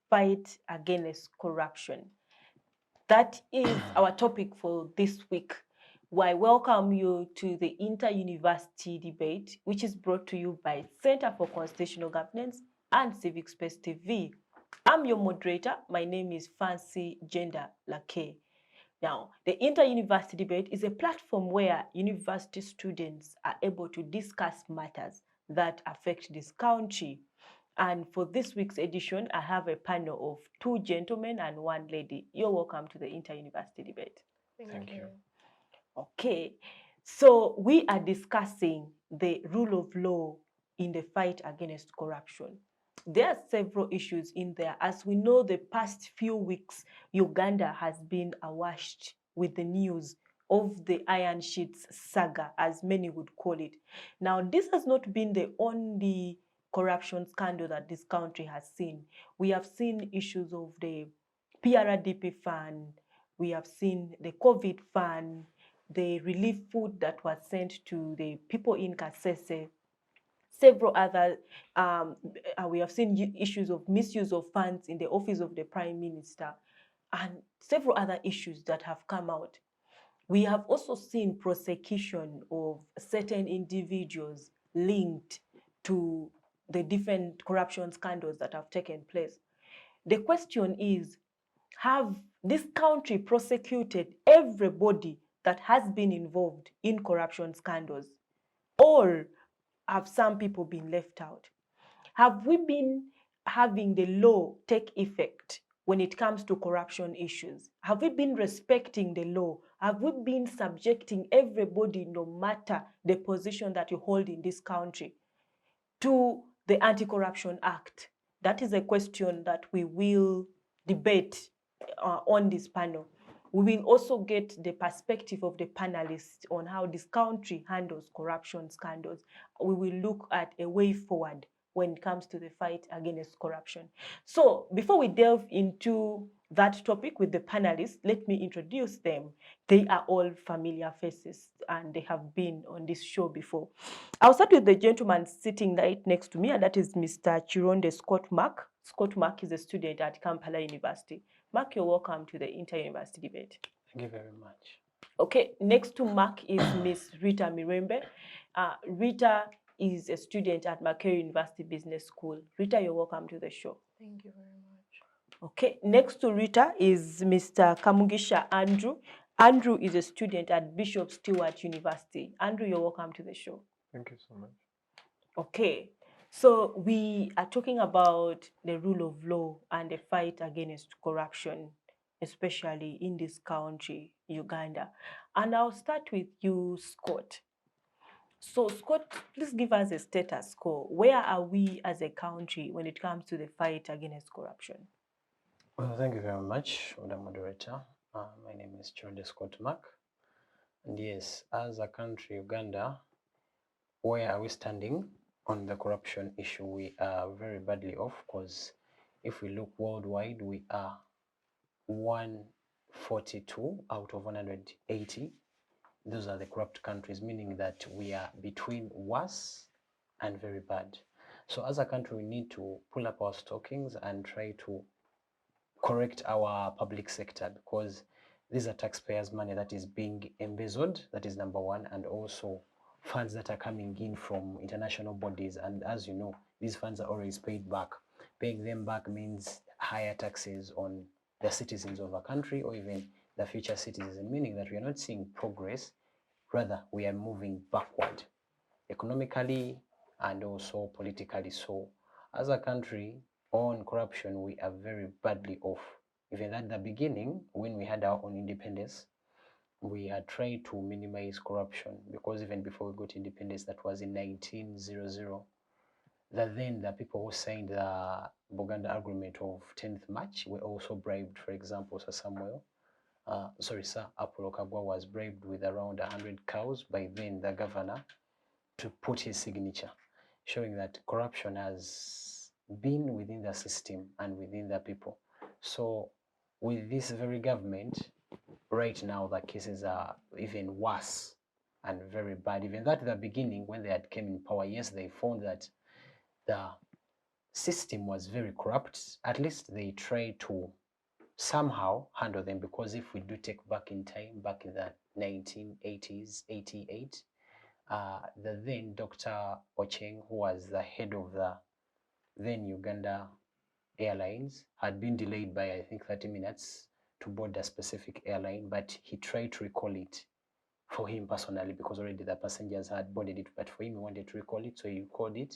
fight against corruption. That is our topic for this week. I welcome you to the Inter-University Debate, which is brought to you by Center for Constitutional Governance and Civic Space TV. I'm your moderator. My name is Fancy Gender Lake. Now, the Inter-University Debate is a platform where university students are able to discuss matters that affect this country. And for this week's edition, I have a panel of two gentlemen and one lady. You're welcome to the Inter-University Debate. Thank you. Okay, so we are discussing the rule of law in the fight against corruption. There are several issues in there. As we know, the past few weeks, Uganda has been awash with the news of the Iron Sheets saga, as many would call it. Now, this has not been the only corruption scandal that this country has seen. We have seen issues of the PRDP fund, we have seen the COVID fund, the relief food that was sent to the people in Kasese, several other, we have seen issues of misuse of funds in the office of the Prime Minister, and several other issues that have come out. We have also seen prosecution of certain individuals linked to the different corruption scandals that have taken place. The question is, have this country prosecuted everybody that has been involved in corruption scandals? Or have some people been left out? Have we been having the law take effect when it comes to corruption issues? Have we been respecting the law? Have we been subjecting everybody, no matter the position that you hold in this country, to the Anti-Corruption Act? That is a question that we will debate on this panel. We will also get the perspective of the panelists on how this country handles corruption scandals. We will look at a way forward when it comes to the fight against corruption. So before we delve into that topic with the panelists, let me introduce them. They are all familiar faces and they have been on this show before. I'll start with the gentleman sitting right next to me, and that is Mr. Chironde Scott Mark. Scott Mark is a student at Kampala University. Mark, you're welcome to the Inter-University Debate. Thank you very much. Okay, next to Mark is Miss Rita Mirembe. Rita is a student at Makerere University Business School. Rita, you're welcome to the show. Thank you very much. Okay, next to Rita is Mr. Kamugisha Andrew. Andrew is a student at Bishop Stewart University. Andrew, you're welcome to the show. Thank you so much. Okay, so we are talking about the rule of law and the fight against corruption, especially in this country, Uganda. And I'll start with you, Scott. So, Scott, please give us a status quo. Where are we as a country when it comes to the fight against corruption? Well, thank you very much, Madam Moderator. My name is Chironde Scott Mark. And yes, as a country, Uganda, where are we standing on the corruption issue? We are very badly off, because if we look worldwide, we are 142 out of 180. Those are the corrupt countries, meaning that we are between worse and very bad. So as a country, we need to pull up our stockings and try to correct our public sector, because these are taxpayers' money that is being embezzled. That is number one. And also funds that are coming in from international bodies. And as you know, these funds are always paid back. Paying them back means higher taxes on the citizens of a country, or even the future citizens, meaning that we are not seeing progress. Rather, we are moving backward economically and also politically. So as a country, on corruption, we are very badly off. Even at the beginning, when we had our own independence, we had tried to minimize corruption, because even before we got independence, that was in 1900, the people who signed the Buganda Agreement of 10th March were also bribed. For example, Sir Apollo Kagwa was bribed with around 100 cows by then the governor to put his signature, showing that corruption has been within the system and within the people. So with this very government, right now the cases are even worse and very bad. Even at the beginning, when they had came in power, yes, they found that the system was very corrupt, at least they tried to somehow handle them, because if we do take back in time, back in the 1980s, 88, the then Dr. Ocheng, who was the head of the then Uganda Airlines, had been delayed by, I think, 30 minutes to board a specific airline, but he tried to recall it for him personally, because already the passengers had boarded it, but for him, he wanted to recall it, so he recalled it.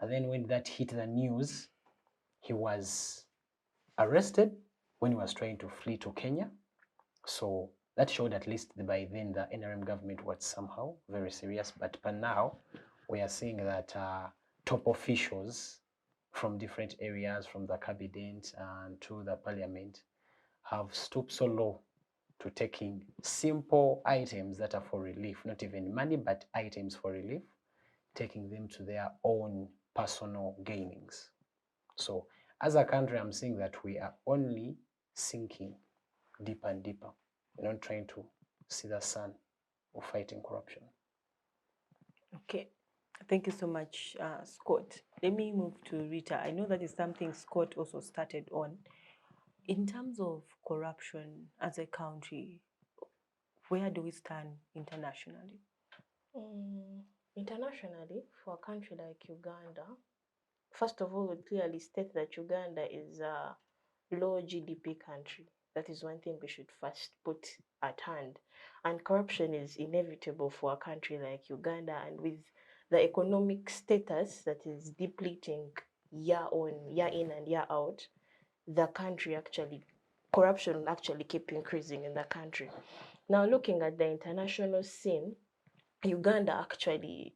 And then when that hit the news, he was arrested when he was trying to flee to Kenya. So that showed at least by then the NRM government was somehow very serious. But now we are seeing that top officials from different areas, from the cabinet and to the parliament, have stooped so low to taking simple items that are for relief, not even money, but items for relief, taking them to their own personal gainings. So as a country, I'm seeing that we are only sinking deeper and deeper. We're not trying to see the sun of fighting corruption. Okay. Thank you so much, Scott. Let me move to Rita. I know that is something Scott also started on. In terms of corruption as a country, where do we stand internationally? Internationally, for a country like Uganda, first of all, we clearly state that Uganda is a low GDP country. That is one thing we should first put at hand. And corruption is inevitable for a country like Uganda, and with the economic status that is depleting year on, year in and year out, the country actually, corruption will actually keep increasing in the country. Now, looking at the international scene, Uganda actually,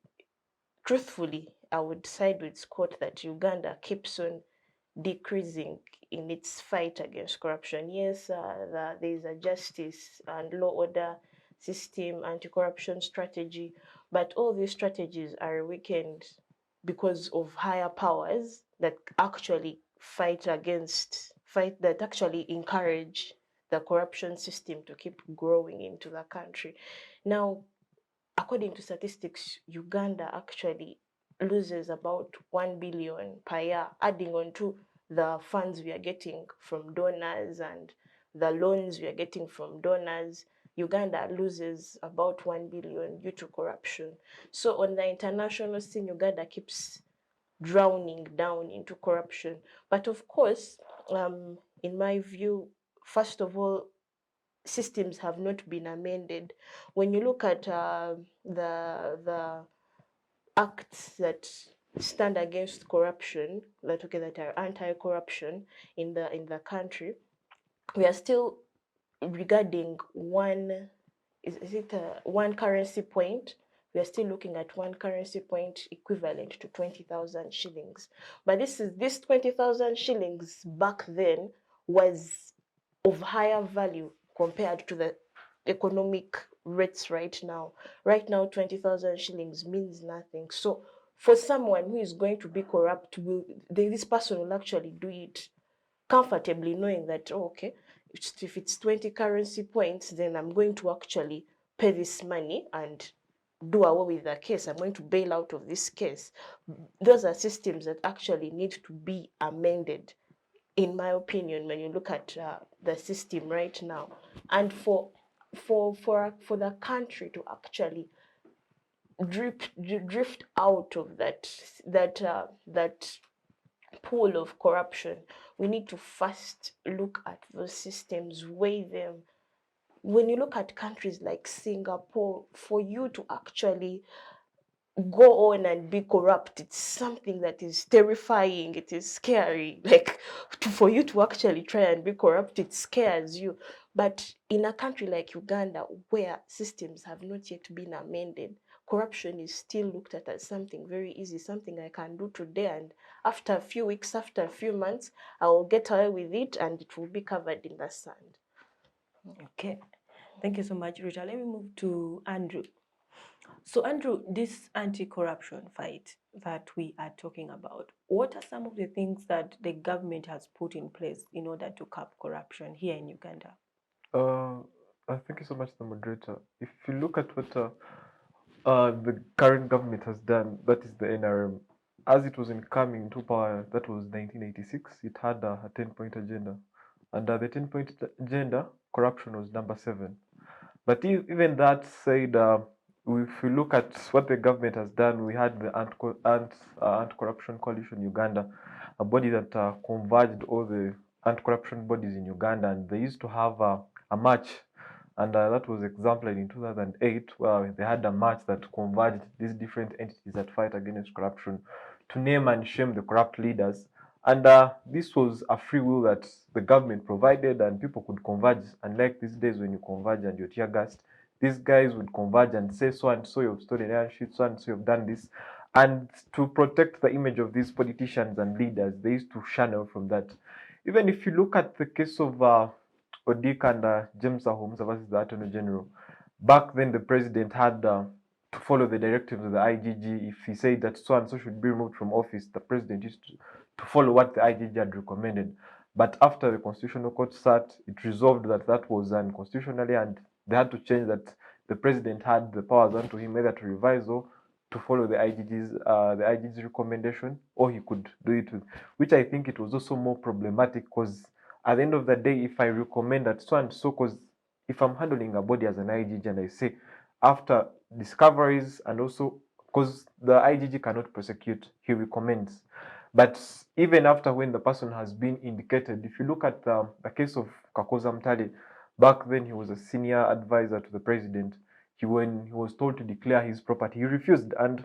truthfully, I would side with Scott that Uganda keeps on decreasing in its fight against corruption. Yes, there is a justice and law order system, anti-corruption strategy, but all these strategies are weakened because of higher powers that actually that actually encourage the corruption system to keep growing into the country. Now, according to statistics, Uganda actually loses about 1 billion per year, adding on to the funds we are getting from donors and the loans we are getting from donors. Uganda loses about 1 billion due to corruption. So on the international scene, Uganda keeps drowning down into corruption. But of course, in my view, first of all, systems have not been amended. When you look at the acts that stand against corruption, that are anti-corruption in the country, we are still regarding one. Is it one currency point? We are still looking at one currency point equivalent to 20,000 shillings. But this 20,000 shillings back then was of higher value compared to the economic rates right now. Right now, 20,000 shillings means nothing. So for someone who is going to be corrupt, this person will actually do it comfortably, knowing that, oh, okay, if it's 20 currency points, then I'm going to actually pay this money and do away with the case. I'm going to bail out of this case. Those are systems that actually need to be amended, in my opinion, when you look at the system right now. And for the country to actually drift out of that pool of corruption, we need to first look at those systems, weigh them. When you look at countries like Singapore, for you to actually go on and be corrupt, it's something that is terrifying, it is scary. Like, for you to actually try and be corrupt, it scares you. But in a country like Uganda, where systems have not yet been amended, corruption is still looked at as something very easy, something I can do today, and after a few weeks, after a few months, I will get away with it and it will be covered in the sand. Okay. Thank you so much, Rita. Let me move to Andrew. So, Andrew, this anti-corruption fight that we are talking about, what are some of the things that the government has put in place in order to curb corruption here in Uganda? Thank you so much, the moderator. If you look at what the current government has done, that is the NRM, as it was incoming to power, that was 1986, it had a 10-point agenda. Under the 10-point agenda, corruption was number 7. But even that said, if we look at what the government has done, we had the Anti-Corruption Coalition Uganda, a body that converged all the anti-corruption bodies in Uganda, and they used to have a march, and that was exemplary in 2008, where they had a march that converged these different entities that fight against corruption to name and shame the corrupt leaders. And this was a free will that the government provided, and people could converge. Unlike these days when you converge and you're tear gassed, these guys would converge and say, so and so you've stolen iron sheet, so and so you've done this. And to protect the image of these politicians and leaders, they used to channel from that. Even if you look at the case of Odik and James Ahomza versus the Attorney General, back then the president had to follow the directives of the IGG. If he said that so and so should be removed from office, the president used to follow what the IGG had recommended. But after the Constitutional Court sat, it resolved that that was unconstitutionally, and they had to change that the president had the powers unto him either to revise or to follow the IGG's recommendation, or he could do it with, which I think it was also more problematic, because at the end of the day, if I recommend that so and so, because if I'm handling a body as an IGG and I say after discoveries, and also because the IGG cannot prosecute, he recommends. But even after when the person has been indicated, if you look at the case of Kakoza Mtali, back then he was a senior advisor to the president. When he was told to declare his property, he refused. And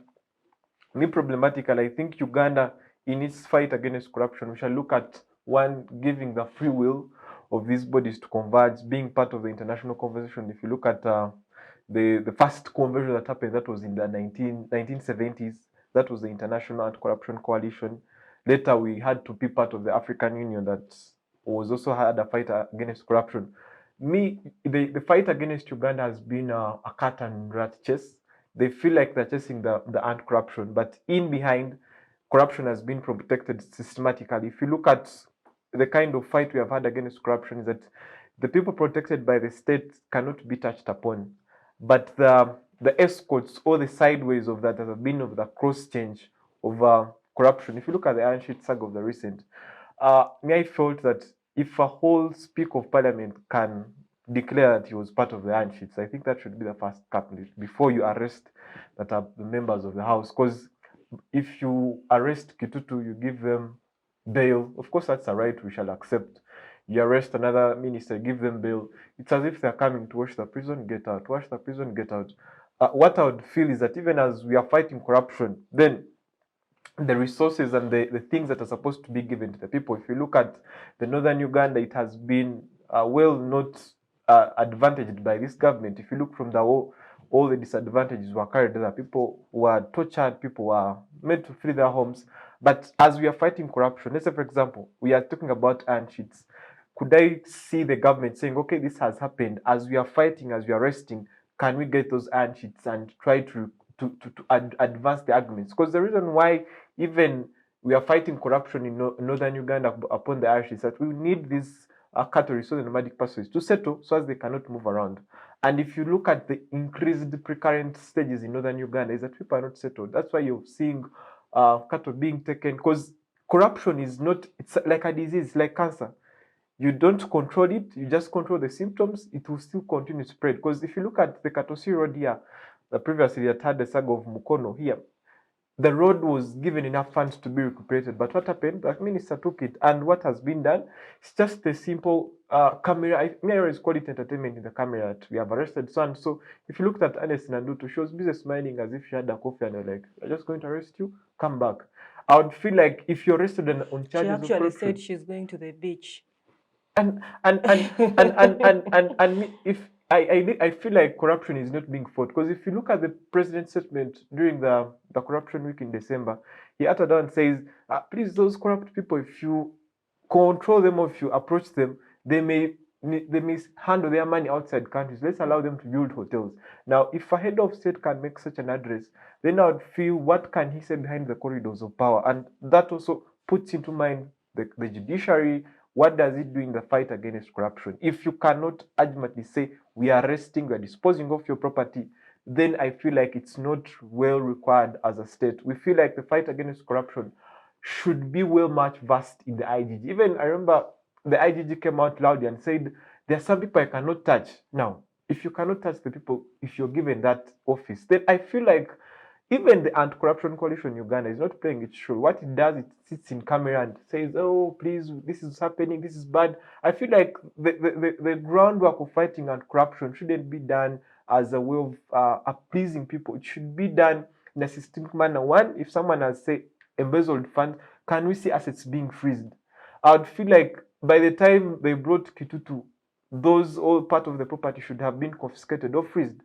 me problematically, I think Uganda, in its fight against corruption, we shall look at one, giving the free will of these bodies to converge, being part of the international conversation. If you look at the first conversion that happened, that was in the 1970s. That was the International Anti-Corruption Coalition. Later, we had to be part of the African Union that was also had a fight against corruption. The fight against Uganda has been a cat and rat chase. They feel like they're chasing the anti-corruption, but in behind, corruption has been protected systematically. If you look at the kind of fight we have had against corruption, is that the people protected by the state cannot be touched upon, but the escorts or the sideways of that have been of the cross change of corruption. If you look at the Iron Sheet saga of the recent, I felt that if a whole Speaker of Parliament can declare that he was part of the Iron Sheets, I think that should be the first couplet before you arrest that are the members of the House. Because if you arrest Kitutu, you give them bail. Of course, that's a right we shall accept. You arrest another minister, give them bail. It's as if they're coming to wash the prison, get out, wash the prison, get out. What I would feel is that even as we are fighting corruption, then the resources and the things that are supposed to be given to the people. If you look at the northern Uganda, it has been well not advantaged by this government. If you look from the all the disadvantages were carried there. People were tortured, people were made to flee their homes. But as we are fighting corruption, let's say, for example, we are talking about iron sheets. Could I see the government saying, okay, this has happened, as we are fighting, as we are resting, can we get those iron sheets and try to advance the arguments? Because the reason why even we are fighting corruption in northern Uganda upon the Irish is that we need these cattle resource and nomadic pastoralists to settle so as they cannot move around. And if you look at the increased precurrent stages in northern Uganda, is that people are not settled. That's why you're seeing cattle being taken, because corruption is not, it's like a disease, like cancer. You don't control it, you just control the symptoms, it will still continue to spread. Because if you look at the Katosi road here, previously that had the saga of Mukono here, the road was given enough funds to be recuperated. But what happened? The minister took it, and what has been done? It's just a simple camera. I always call it entertainment in the camera that we have arrested so and so. If you looked at Ernest Nandutu, she was busy smiling as if she had a coffee, and they're like, "I'm just going to arrest you. Come back." I would feel like if you're arrested on charges of She actually corruption, said she's going to the beach. and if I feel like corruption is not being fought, because if you look at the president's statement during the corruption week in December, he uttered and says, please, those corrupt people, if you control them or if you approach them, they may handle their money outside countries. Let's allow them to build hotels. Now, if a head of state can make such an address, then I would feel, what can he say behind the corridors of power? And that also puts into mind the judiciary. What does it do in the fight against corruption? If you cannot ultimately say, we are arresting, we are disposing of your property, then I feel like it's not well required as a state. We feel like the fight against corruption should be well much versed in the IGG. Even I remember the IGG came out loudly and said, there are some people I cannot touch. Now, if you cannot touch the people, if you're given that office, then I feel like even the anti-corruption coalition in Uganda is not playing its role. What it does, it sits in camera and says, oh, please, this is happening, this is bad. I feel like the groundwork of fighting anti-corruption shouldn't be done as a way of appeasing people. It should be done in a systemic manner. One, if someone has, say, embezzled funds, can we see assets being freezed? I would feel like by the time they brought Kitutu, those all part of the property should have been confiscated or freezed.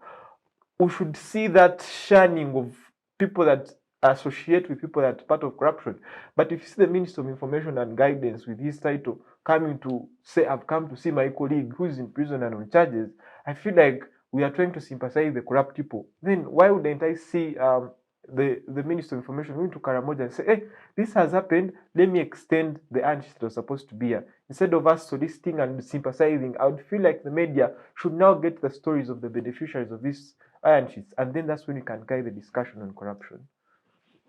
We should see that shunning of people that associate with people that are part of corruption. But if you see the Minister of Information and Guidance with his title coming to say, I've come to see my colleague who is in prison and on charges, I feel like we are trying to sympathize with the corrupt people. Then why wouldn't I see the Minister of Information going to Karamoja and say, hey, this has happened, let me extend the antics that was supposed to be here. Instead of us soliciting and sympathizing, I would feel like the media should now get the stories of the beneficiaries of this iron sheets, and then that's when you can guide the discussion on corruption.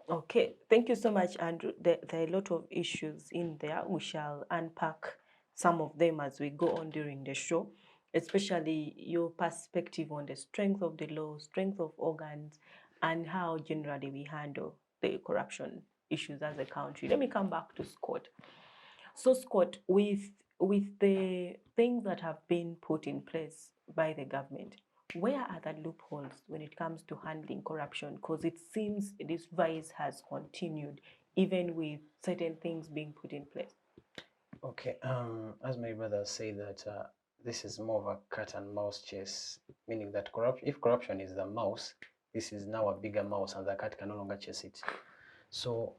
Okay, thank you so much, Andrew. There are a lot of issues in there. We shall unpack some of them as we go on during the show, especially your perspective on the strength of the law, strength of organs, and how generally we handle the corruption issues as a country. Let me come back to Scott. So, Scott, with the things that have been put in place by the government, where are the loopholes when it comes to handling corruption? Because it seems this vice has continued even with certain things being put in place. Okay, as my brother say that this is more of a cat and mouse chase, meaning that if corruption is the mouse, this is now a bigger mouse and the cat can no longer chase it. So,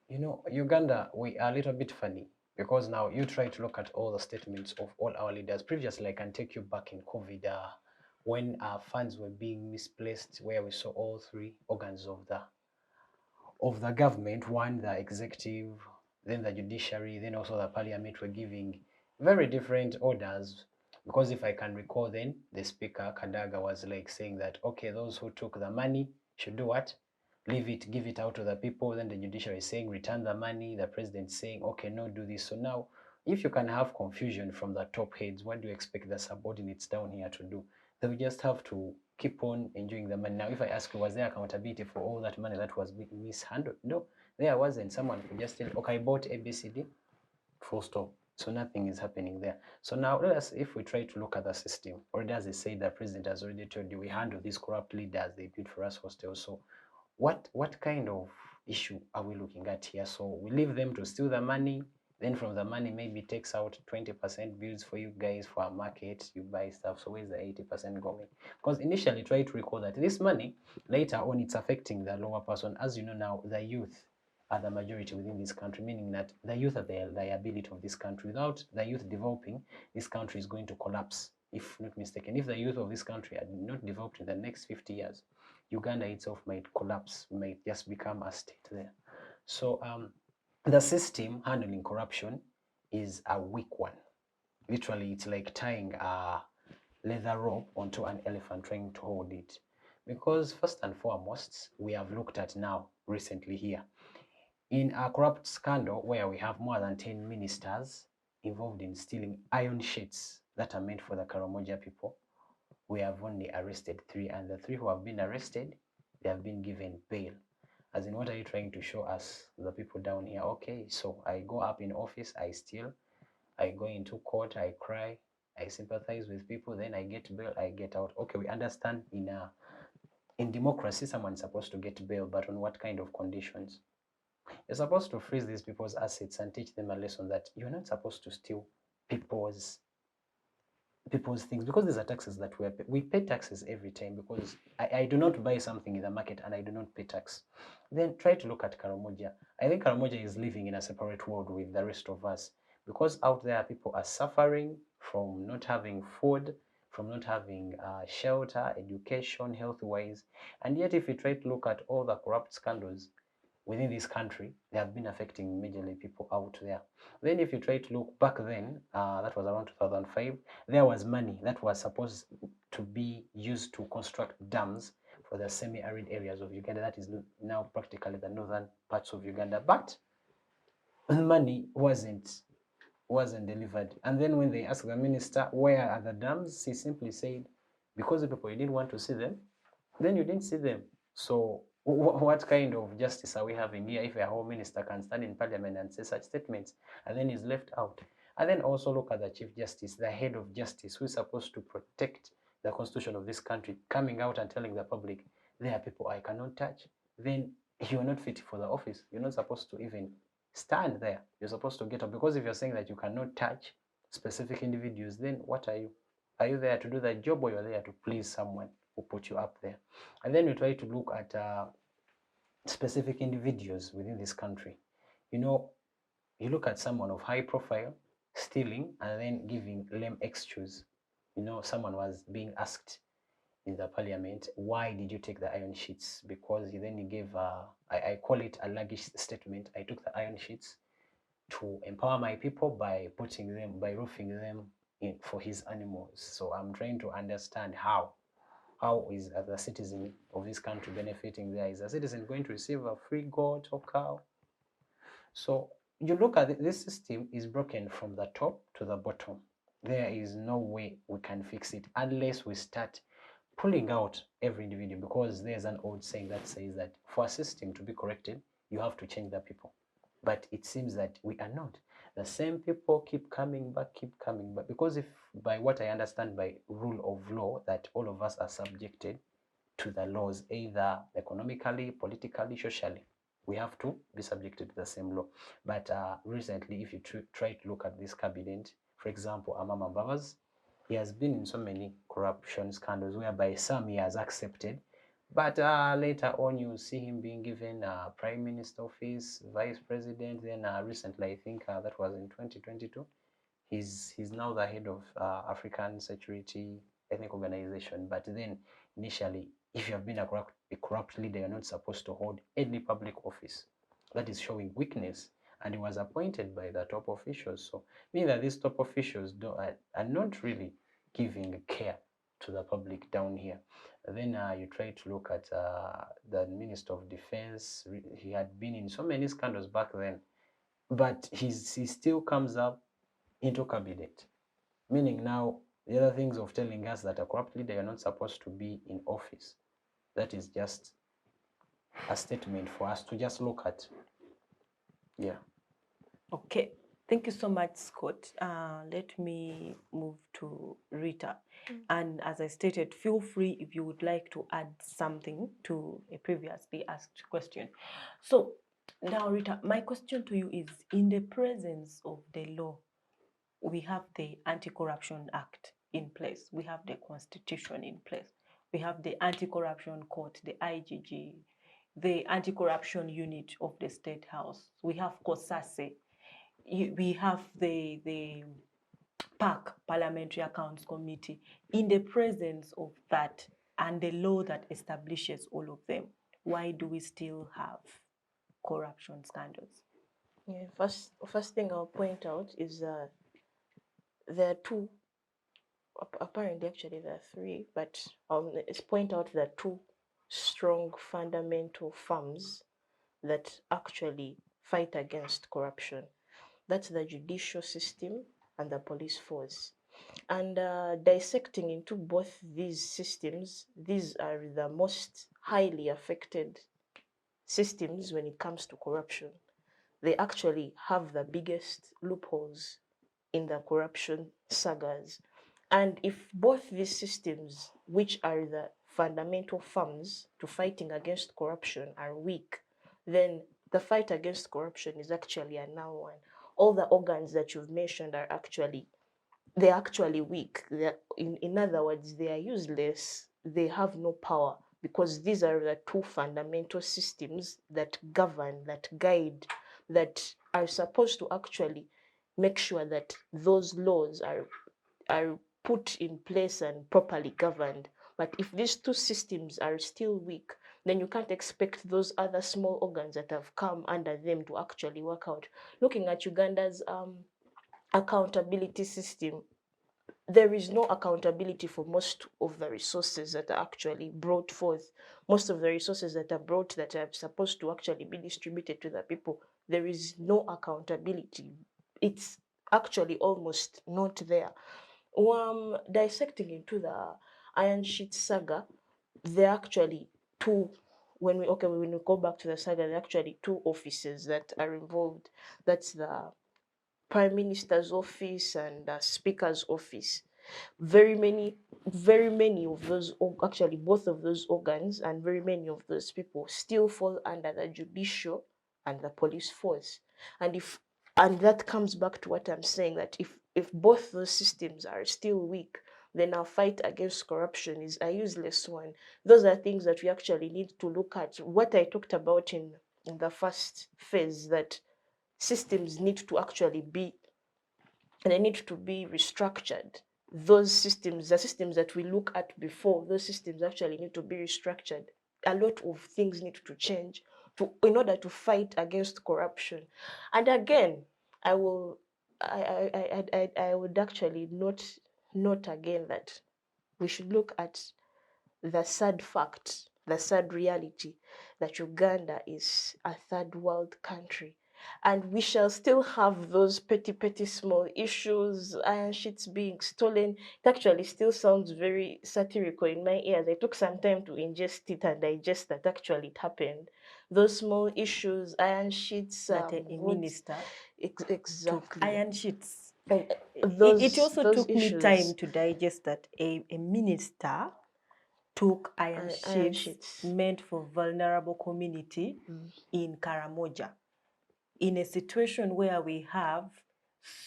Uganda, we are a little bit funny because now you try to look at all the statements of all our leaders. Previously, I can take you back in COVID when our funds were being misplaced, where we saw all three organs of the government, one, the executive, then the judiciary, then also the parliament were giving very different orders. Because if I can recall then, the speaker, Kadaga, was like saying that, okay, those who took the money should do what? Leave it, give it out to the people. Then the judiciary is saying, return the money. The president saying, okay, no, do this. So now, if you can have confusion from the top heads, what do you expect the subordinates down here to do? They will just have to keep on enjoying the money. Now, if I ask you, was there accountability for all that money that was being mishandled? No, there wasn't. Someone could just tell, okay, I bought ABCD, full stop. So nothing is happening there. So now let us, if we try to look at the system, or as they say, the president has already told you, we handle these corrupt leaders, they built for us hostels. So what kind of issue are we looking at here? So we leave them to steal the money, then from the money maybe takes out 20% bills for you guys for a market, you buy stuff. So where's the 80% going? Because initially try to recall that this money, later on it's affecting the lower person. As you know now, the youth are the majority within this country, meaning that the youth are the liability of this country. Without the youth developing, this country is going to collapse, if not mistaken. If the youth of this country are not developed in the next 50 years, Uganda itself might collapse, might just become a state there. So the system handling corruption is a weak one. Literally, it's like tying a leather rope onto an elephant trying to hold it. Because first and foremost, we have looked at now recently here in a corrupt scandal where we have more than 10 ministers involved in stealing iron sheets that are meant for the Karamoja people. We have only arrested 3, and the 3 who have been arrested, they have been given bail. As in, what are you trying to show us, the people down here? Okay, so I go up in office, I steal, I go into court, I cry, I sympathize with people, then I get bail, I get out. Okay, we understand in democracy, someone's supposed to get bail, but on what kind of conditions? You're supposed to freeze these people's assets and teach them a lesson that you're not supposed to steal people's things, because these are taxes that we pay taxes every time, because I do not buy something in the market and I do not pay tax. Then try to look at Karamoja. I think Karamoja is living in a separate world with the rest of us, because out there people are suffering from not having food, from not having shelter, education, health-wise. And yet if you try to look at all the corrupt scandals within this country, they have been affecting majorly people out there. Then if you try to look back then, that was around 2005, there was money that was supposed to be used to construct dams, for the semi-arid areas of Uganda. That is now practically the northern parts of Uganda. But money wasn't delivered. And then when they asked the minister, where are the dams? He simply said, because the people, you didn't want to see them, then you didn't see them. So what kind of justice are we having here if a home minister can stand in parliament and say such statements and then is left out? And then also look at the chief justice, the head of justice, who is supposed to protect the constitution of this country, coming out and telling the public, there are people I cannot touch. Then you're not fit for the office. You're not supposed to even stand there. You're supposed to get up, because if you're saying that you cannot touch specific individuals, then what are you? Are you there to do the job, or you're there to please someone who put you up there? And then we try to look at specific individuals within this country. You know, you look at someone of high profile stealing and then giving lame excuse. You know, someone was being asked in the parliament, why did you take the iron sheets? Because he gave, I call it a luggish statement. I took the iron sheets to empower my people by roofing them in for his animals. So I'm trying to understand how is the citizen of this country benefiting there? Is the citizen going to receive a free goat or cow? So you look at this system is broken from the top to the bottom. There is no way we can fix it unless we start pulling out every individual, because there's an old saying that says that for a system to be corrected, you have to change the people. But it seems that we are not. The same people keep coming back, because if, by what I understand by rule of law, that all of us are subjected to the laws, either economically, politically, socially. We have to be subjected to the same law. But recently, if you try to look at this cabinet, for example, Amama Mbabazi, he has been in so many corruption scandals whereby some he has accepted, but later on you see him being given prime minister office, vice president. Then recently, I think that was in 2022, he's now the head of African Security Ethnic Organization. But then initially, if you have been a corrupt leader, you're not supposed to hold any public office. That is showing weakness. And he was appointed by the top officials. So meaning that these top officials are not really giving care to the public down here. And then you try to look at the Minister of Defense. He had been in so many scandals back then, but he still comes up into cabinet. Meaning now the other things of telling us that a corrupt leader, you're not supposed to be in office. That is just a statement for us to just look at. Yeah. Okay, thank you so much, Scott. Let me move to Rita. And as I stated, feel free if you would like to add something to a previously asked question. So now, Rita, my question to you is, in the presence of the law, we have the Anti-Corruption Act in place. We have the Constitution in place. We have the Anti-Corruption Court, the IGG, the Anti-Corruption Unit of the State House. We have COSASE. We have the PAC, Parliamentary Accounts Committee. In the presence of that and the law that establishes all of them, why do we still have corruption scandals? Yeah, first thing I'll point out is there are two, apparently actually there are three, but let's point out there are two strong fundamental firms that actually fight against corruption. That's the judicial system and the police force. And dissecting into both these systems, these are the most highly affected systems when it comes to corruption. They actually have the biggest loopholes in the corruption sagas. And if both these systems, which are the fundamental firms to fighting against corruption, are weak, then the fight against corruption is actually a null one. All the organs that you've mentioned are actually weak. In other words, they are useless. They have no power, because these are the two fundamental systems that govern, that guide, that are supposed to actually make sure that those laws are put in place and properly governed. But if these two systems are still weak, then you can't expect those other small organs that have come under them to actually work out. Looking at Uganda's accountability system, there is no accountability for most of the resources that are actually brought forth. Most of the resources that are brought that are supposed to actually be distributed to the people, there is no accountability. It's actually almost not there. Dissecting into the Iron Sheet saga, there are actually two. When we go back to the saga, there are actually two offices that are involved. That's the Prime Minister's office and the Speaker's office. Very many of those, actually both of those organs and very many of those people still fall under the judicial and the police force. And that comes back to what I'm saying, that if both those systems are still weak, then our fight against corruption is a useless one. Those are things that we actually need to look at. What I talked about in the first phase, that systems need to actually be, they need to be restructured. Those systems, the systems that we look at before, those systems actually need to be restructured. A lot of things need to change in order to fight against corruption. And again, I would actually note again that we should look at the sad fact, the sad reality that Uganda is a third world country. And we shall still have those petty small issues, iron sheets being stolen. It actually still sounds very satirical in my ears. I took some time to ingest it and digest that actually it happened. Those small issues, iron sheets, That a minister took exactly. iron sheets. And It also those took me issues, time to digest that a minister took iron iron sheets sheets. meant for vulnerable community in Karamoja, in a situation where we have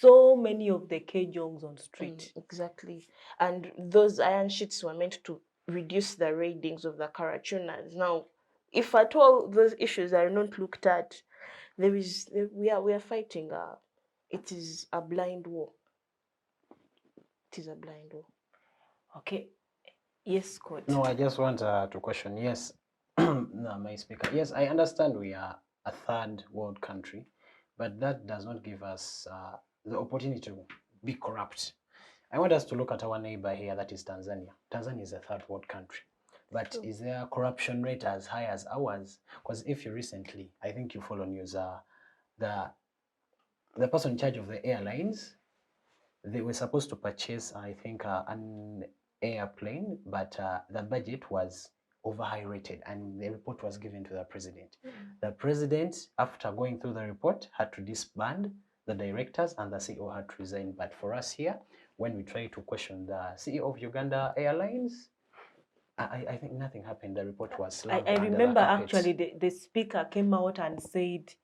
so many of the Kejongs on street. Exactly. And those iron sheets were meant to reduce the ratings of the Karachunas. Now, if at all those issues are not looked at, we are fighting it is a blind war. It is a blind war. Okay. Yes, Scott. No, I just want to question. Yes, no, my speaker. Yes, I understand we are a third world country, but that does not give us the opportunity to be corrupt. I want us to look at our neighbor here, that is Tanzania. Tanzania is a third world country, but is their corruption rate as high as ours? Because if you recently, I think you follow news, the person in charge of the airlines, they were supposed to purchase, I think, an airplane, but the budget was over high rated, and the report was given to the president. The president, after going through the report, had to disband the directors, and the CEO had to resign. But for us here, when we try to question the CEO of Uganda Airlines, I think nothing happened. The report was slammed I under the remember carpet. actually the speaker came out and said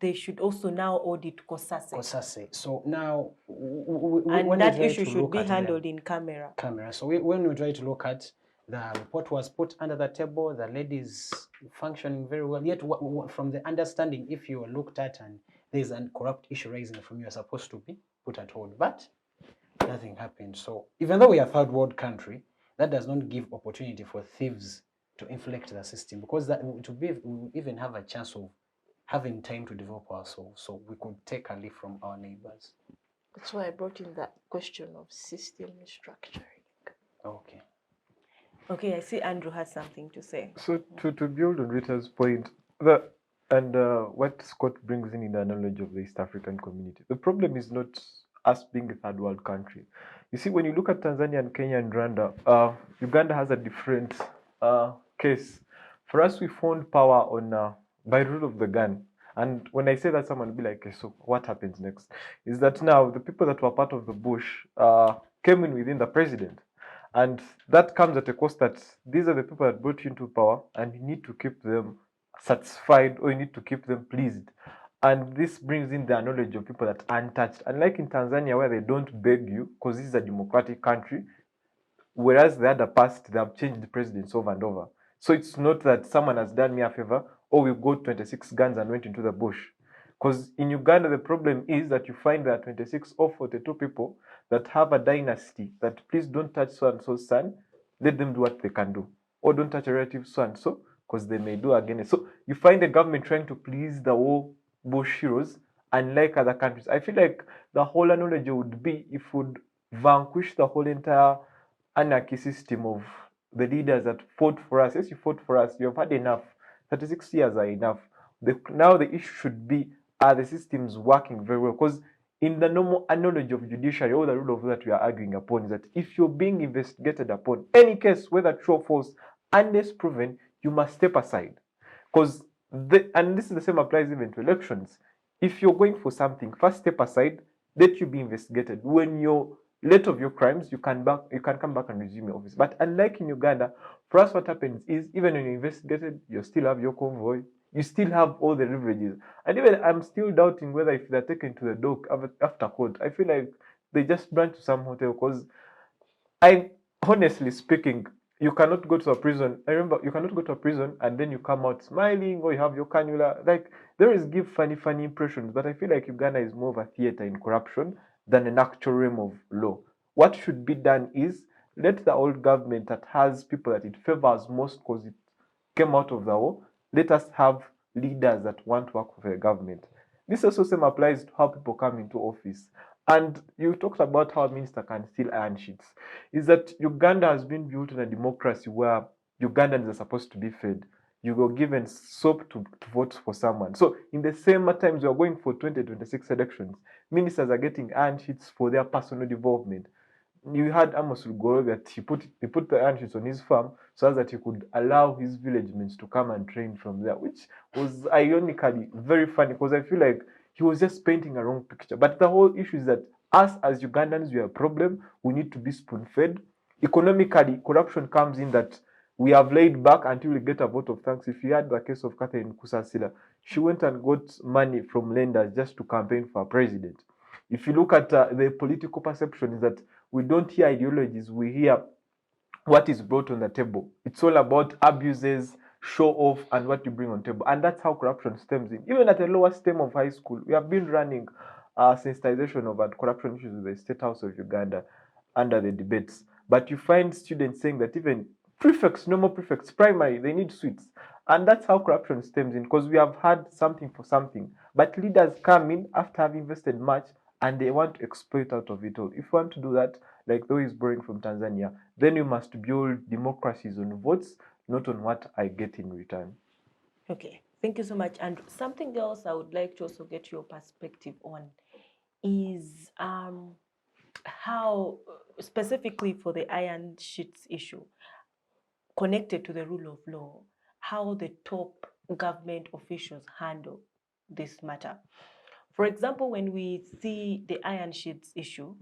they should also now audit Kosase. Kosase. So now, And when that we try issue to should look be at handled in camera. So when we try to look at, the report was put under the table, the ladies functioning very well. Yet from the understanding, if you are looked at and there's a corrupt issue rising from you, are supposed to be put at hold. But nothing happened. So even though we are a third world country, that does not give opportunity for thieves to inflect the system, because that we even have a chance of having time to develop ourselves, so we could take a leaf from our neighbors. That's why I brought in that question of system restructuring. Okay. Okay, I see Andrew has something to say. So to build on Rita's point, what Scott brings in the knowledge of the East African community, the problem is not us being a third world country. You see, when you look at Tanzania and Kenya and Rwanda, Uganda has a different case. For us, we found power on by rule of the gun. And when I say that, someone will be like, okay, so what happens next? Is that now the people that were part of the bush came in within the president. And that comes at a cost that these are the people that brought you into power, and you need to keep them satisfied, or you need to keep them pleased. And this brings in the knowledge of people that are untouched. Unlike in Tanzania, where they don't beg you, because this is a democratic country, whereas the other past, they have changed the presidents over and over. So it's not that someone has done me a favor, or we got 26 guns and went into the bush. Because in Uganda, the problem is that you find there are 26 or 42 people that have a dynasty that please don't touch so and so's son, let them do what they can do. Or don't touch a relative so and so, because they may do again. So you find the government trying to please the whole bush heroes, unlike other countries. I feel like the whole analogy would be if would vanquish the whole entire anarchy system of the leaders that fought for us. Yes, you fought for us. You have had enough. 36 years are enough. Now the issue should be, are the systems working very well? Because in the normal analogy of judiciary, all the rule of law that we are arguing upon is that if you're being investigated upon any case, whether true or false, unless proven, you must step aside. Because and this is the same applies even to elections. If you're going for something, first step aside, let you be investigated. When you're late of your crimes, you can come back and resume your office. But unlike in Uganda, for us what happens is even when you're investigated, you still have your convoy, you still have all the leverages. And even I'm still doubting whether if they're taken to the dock after court, I feel like they just run to some hotel because I honestly speaking, you cannot go to a prison. I remember you cannot go to a prison and then you come out smiling or you have your cannula. Like there is give funny impressions, but I feel like Uganda is more of a theater in corruption than an actual realm of law. What should be done is let the old government that has people that it favors most because it came out of the war, let us have leaders that want to work for the government. This also same applies to how people come into office. And you talked about how a minister can steal iron sheets. Is that Uganda has been built in a democracy where Ugandans are supposed to be fed. You were given soap to vote for someone. So in the same times we are going for 2026 elections, ministers are getting iron sheets for their personal development. You had Amos Lugoro that he put the iron sheets on his farm so that he could allow his village mates to come and train from there, which was ironically very funny because I feel like he was just painting a wrong picture. But the whole issue is that us as Ugandans, we are a problem. We need to be spoon-fed. Economically, corruption comes in that we have laid back until we get a vote of thanks. If you had the case of Catherine Kusasila, she went and got money from lenders just to campaign for president. If you look at the political perception is that we don't hear ideologies, we hear what is brought on the table. It's all about abuses, show off, and what you bring on table. And that's how corruption stems in. Even at the lowest stem of high school, we have been running sensitization of corruption issues with the State House of Uganda under the debates. But you find students saying that even prefects, normal prefects, primary, they need sweets. And that's how corruption stems in, because we have had something for something. But leaders come in after having invested much and they want to exploit out of it all. If you want to do that, like though he's borrowing from Tanzania, then you must build democracies on votes, not on what I get in return. Okay, thank you so much. And something else I would like to also get your perspective on is how, specifically for the iron sheets issue, connected to the rule of law, how the top government officials handle this matter. For example, when we see the iron sheets issue,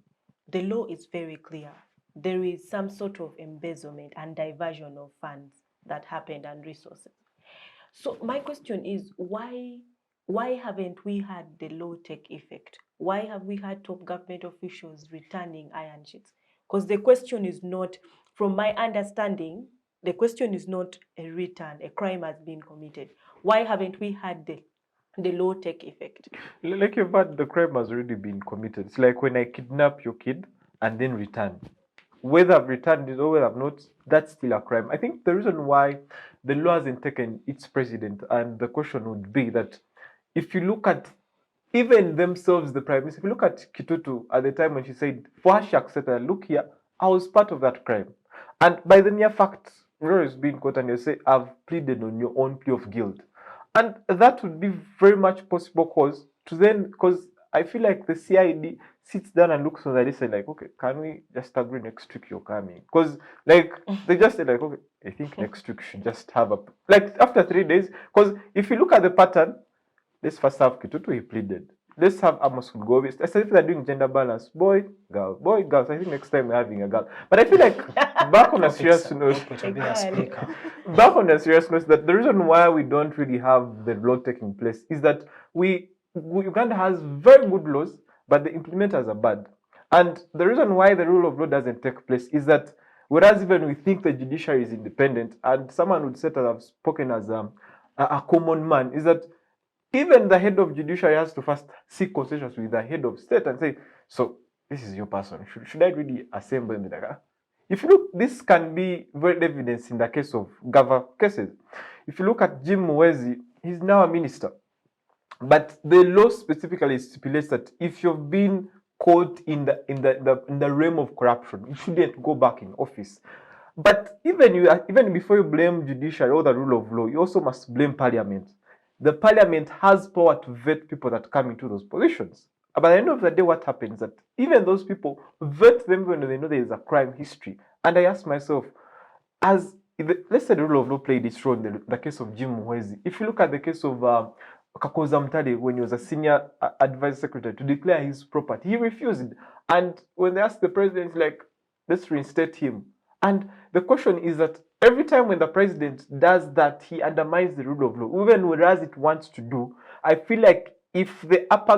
the law is very clear. There is some sort of embezzlement and diversion of funds that happened and resources. So my question is, why haven't we had the law take effect? Why have we had top government officials returning iron sheets? Because the question is not, from my understanding, the question is not a return, a crime has been committed. Why haven't we had the law take effect? Like you've had, the crime has already been committed. It's like when I kidnap your kid and then return. Whether I've returned it or whether I've not, that's still a crime. I think the reason why the law hasn't taken its precedent, and the question would be that if you look at even themselves, the prime minister, if you look at Kitutu at the time when she said, for her she accepted, look here, I was part of that crime. And by the mere fact, Rory is being caught and you say, I've pleaded on your own plea of guilt. And that would be very much possible because I feel like the CID sits down and looks on the list and like, okay, can we just agree next week you're coming? Because like they just say like, okay, I think next week should just have a like after 3 days. Because if you look at the pattern, let's first have Kitutu, he pleaded. Let's have Amos Gobi. As if they're doing gender balance, boy, girl. So I think next time we're having a girl. But I feel like back on a serious note, back on a serious note, that the reason why we don't really have the law taking place is that Uganda has very good laws, but the implementers are bad. And the reason why the rule of law doesn't take place is that whereas even we think the judiciary is independent, and someone would say that I've spoken as a common man, is that even the head of judiciary has to first seek concessions with the head of state and say, so this is your person. Should I really assemble in the Daga? If you look, this can be very evident in the case of Gava cases. If you look at Jim Mwezi, he's now a minister. But the law specifically stipulates that if you've been caught in the realm of corruption, you shouldn't go back in office. But even before you blame judiciary or the rule of law, you also must blame parliament. The parliament has power to vet people that come into those positions. But at the end of the day, what happens is that even those people vet them when they know there is a crime history. And I ask myself, let's say the rule of law played its role in the case of Jim Muhwezi. If you look at the case of Kakoza Mtale, when he was a senior advice secretary to declare his property, he refused. And when they asked the president, like, let's reinstate him. And the question is that every time when the president does that, he undermines the rule of law, even whereas it wants to do. I feel like if the upper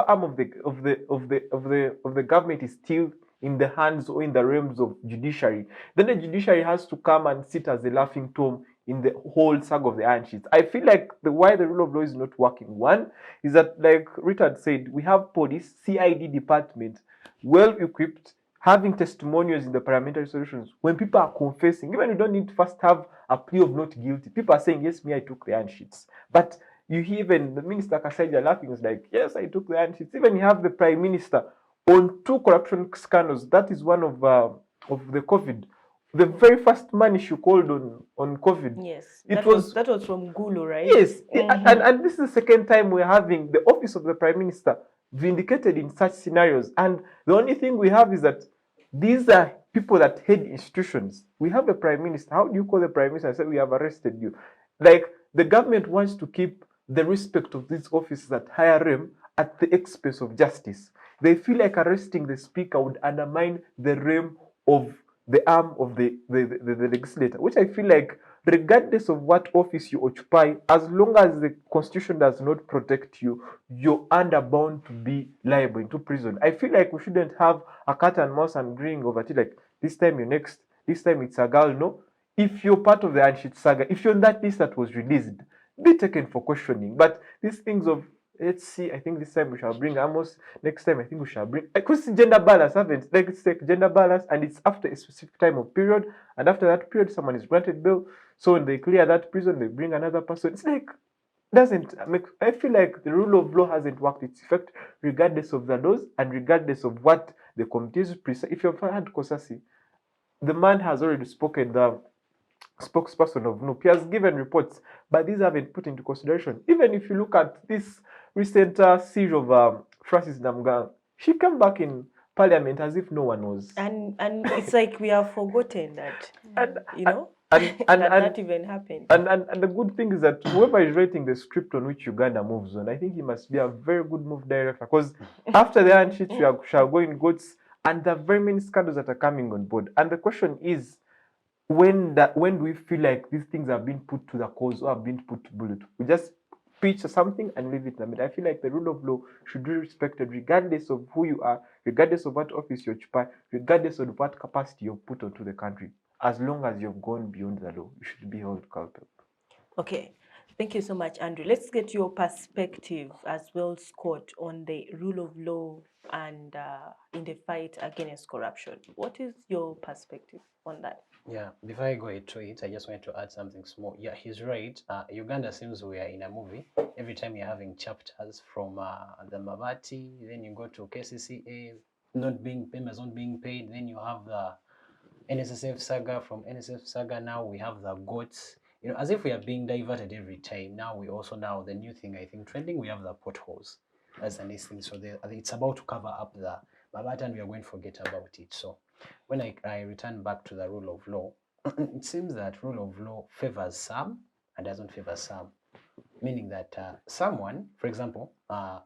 arm of the government is still in the hands or in the realms of judiciary, then the judiciary has to come and sit as a laughing tom in the whole saga of the iron sheets. I feel like why the rule of law is not working, one is that, like Richard said, we have police, CID department, well equipped, having testimonials in the parliamentary solutions. When people are confessing, even you don't need to first have a plea of not guilty. People are saying, yes, me, I took the iron sheets. But you hear even the minister Kasaija laughing, is like, yes, I took the iron sheets. Even you have the prime minister on 2 corruption scandals. That is one of the COVID. The very first man issue called on COVID. Yes, It that was from Gulu, right? Yes, and this is the second time we're having the office of the prime minister vindicated in such scenarios. And the only thing we have is that these are people that head institutions. We have a prime minister. How do you call the prime minister and say we have arrested you? Like, the government wants to keep the respect of these offices at higher realm at the expense of justice. They feel like arresting the speaker would undermine the realm of the arm of the legislator, which I feel like, regardless of what office you occupy, as long as the constitution does not protect you, you're bound to be liable into prison. I feel like we shouldn't have a cat and mouse and agreeing over it, like, this time you're next, this time it's a girl. No, if you're part of the Anshit saga, if you're on that list that was released, be taken for questioning. But these things of, let's see, I think this time we shall bring Amos, next time I think we shall bring, because gender balance, haven't, like, it's like gender balance, and it's after a specific time of period, and after that period someone is granted bail, so when they clear that prison they bring another person. It's like, doesn't make, I feel like the rule of law hasn't worked its effect, regardless of the laws and regardless of what the committees prefer. If you've had Kosasi, the man has already spoken, the spokesperson of NUP, he has given reports, but these haven't put into consideration. Even if you look at this recent siege of Francis Namgang, she came back in parliament as if no one was. And it's like we have forgotten that, And, you know, and, that even happened. and the good thing is that whoever is writing the script on which Uganda moves on, I think he must be a very good move director, because after the iron sheets, we shall go in goats, and there are very many scandals that are coming on board. And the question is, when do we feel like these things are being put to the cause or are being put to bullet? We just pitch something and leave it in the middle. I feel like the rule of law should be respected regardless of who you are, regardless of what office you occupy, regardless of what capacity you've put onto the country. As long as you've gone beyond the law, you should be held culpable. Okay, thank you so much, Andrew. Let's get your perspective as well, Scott, on the rule of law and in the fight against corruption. What is your perspective on that? Yeah, before I go into it, I just wanted to add something small. Yeah, he's right. Uganda seems we are in a movie. Every time you're having chapters from the Mabati, then you go to KCCA, payments not being paid, then you have the NSSF saga. From NSSF saga, now we have the goats. You know, as if we are being diverted every time. Now the new thing, I think, trending, we have the potholes. That's the next thing. So I think it's about to cover up the Mabati, and we are going to forget about it. So when I return back to the rule of law, it seems that rule of law favors some and doesn't favor some. Meaning that someone, for example, a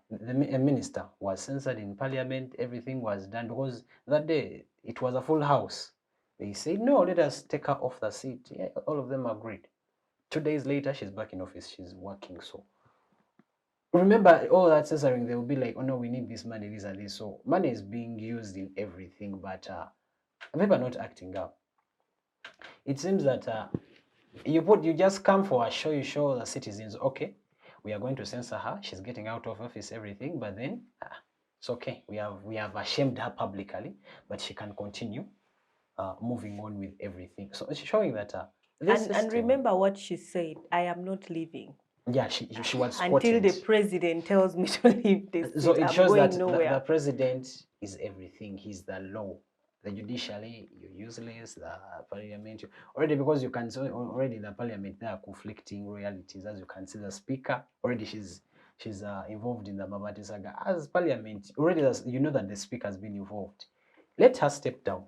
minister was censored in parliament, everything was done, because that day it was a full house. They said, no, let us take her off the seat. Yeah, all of them agreed. 2 days later, she's back in office, she's working. So remember, all that censoring, they will be like, oh no, we need this money, this and this. So money is being used in everything, but people are not acting up. It seems that you just come for a show, you show the citizens, okay, we are going to censor her, she's getting out of office, everything, but then it's okay. We have ashamed her publicly, but she can continue moving on with everything. So it's showing that and remember what she said, I am not leaving. Yeah, she was Until the spotted. president tells me to leave the So seat, it I'm shows going that nowhere. the president is everything. He's the law. The judiciary, you're useless. The parliament, already, because you can see already in the parliament there are conflicting realities. As you can see, the speaker already she's involved in the Mabati saga. As parliament already, you know that the speaker has been involved. Let her step down,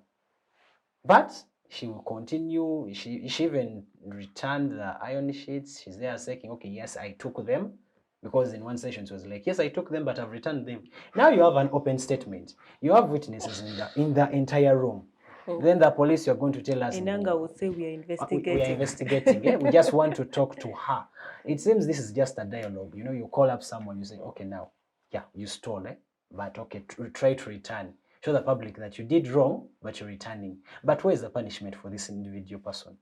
but she will continue. She even returned the iron sheets. She's there saying, okay, yes, I took them. Because in one session she was like, yes, I took them, but I've returned them. Now you have an open statement. You have witnesses in the entire room. Oh. Then the police, you're going to tell us, Enanga would say we are investigating. we are investigating. Yeah? We just want to talk to her. It seems this is just a dialogue. You know, you call up someone, you say, okay, now, yeah, you stole, but okay, try to return. Show the public that you did wrong, but you're returning. But where is the punishment for this individual person?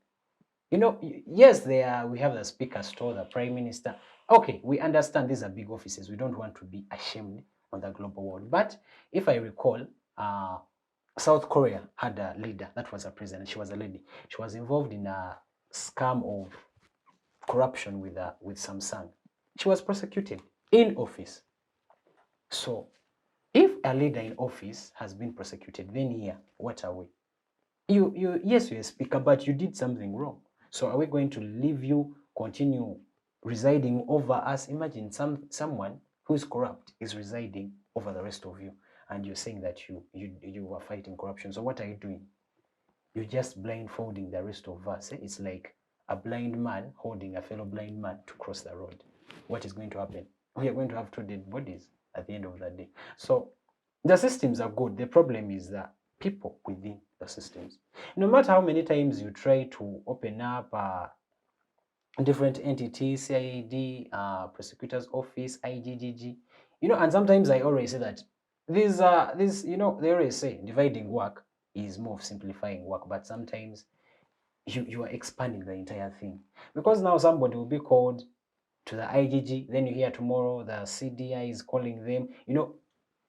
You know, yes, we have the speaker store, the prime minister. Okay, we understand these are big offices. We don't want to be ashamed on the global world. But if I recall, South Korea had a leader that was a president. She was a lady. She was involved in a scam of corruption with Samsung. She was prosecuted in office. So if a leader in office has been prosecuted, then here, what are we? Yes, you're a speaker, but you did something wrong. So are we going to leave you continue residing over us? Imagine someone who is corrupt is residing over the rest of you, and you're saying that you are fighting corruption. So what are you doing? You're just blindfolding the rest of us. It's like a blind man holding a fellow blind man to cross the road. What is going to happen? We are going to have two dead bodies at the end of the day. So the systems are good. The problem is that people within the systems. No matter how many times you try to open up different entities, CID, prosecutor's office, IGGG, you know, and sometimes I always say that these, you know, they always say dividing work is more of simplifying work, but sometimes you are expanding the entire thing, because now somebody will be called to the IGG, then you hear tomorrow the CDI is calling them. You know,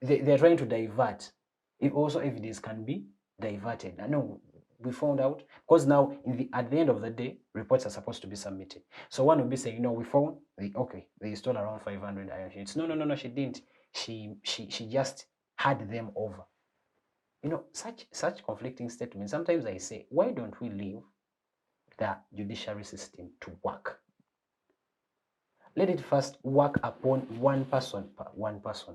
they're trying to divert. If also evidence can be diverted. I know we found out, because now at the end of the day, reports are supposed to be submitted. So one will be saying, no, we found they stole around 500 iron sheets. No, she didn't. She just had them over. You know, such conflicting statements. Sometimes I say, why don't we leave the judiciary system to work? Let it first work upon one person per one person.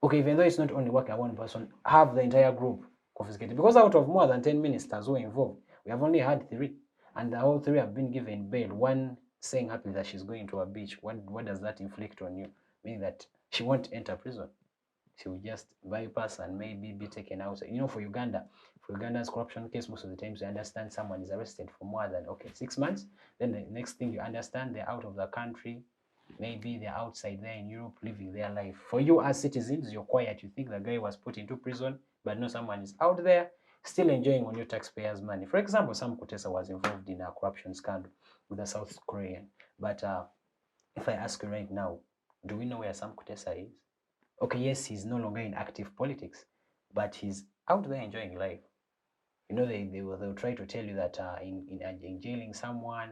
Okay, even though it's not only working on one person, have the entire group confiscated. Because out of more than 10 ministers who were involved, we have only had 3. And the whole 3 have been given bail. One saying happily that she's going to a beach. What does that inflict on you? Meaning that she won't enter prison. She will just bypass and maybe be taken out. You know, for Uganda's corruption case, most of the times you understand someone is arrested for more than 6 months. Then the next thing you understand, they're out of the country. Maybe they're outside there in Europe living their life. For you as citizens, you're quiet. You think the guy was put into prison, but no, someone is out there still enjoying on your taxpayers' money. For example, Sam Kutesa was involved in a corruption scandal with a South Korean. But if I ask you right now, do we know where Sam Kutesa is? Okay, yes, he's no longer in active politics, but he's out there enjoying life. You know, they'll try to tell you that in jailing someone,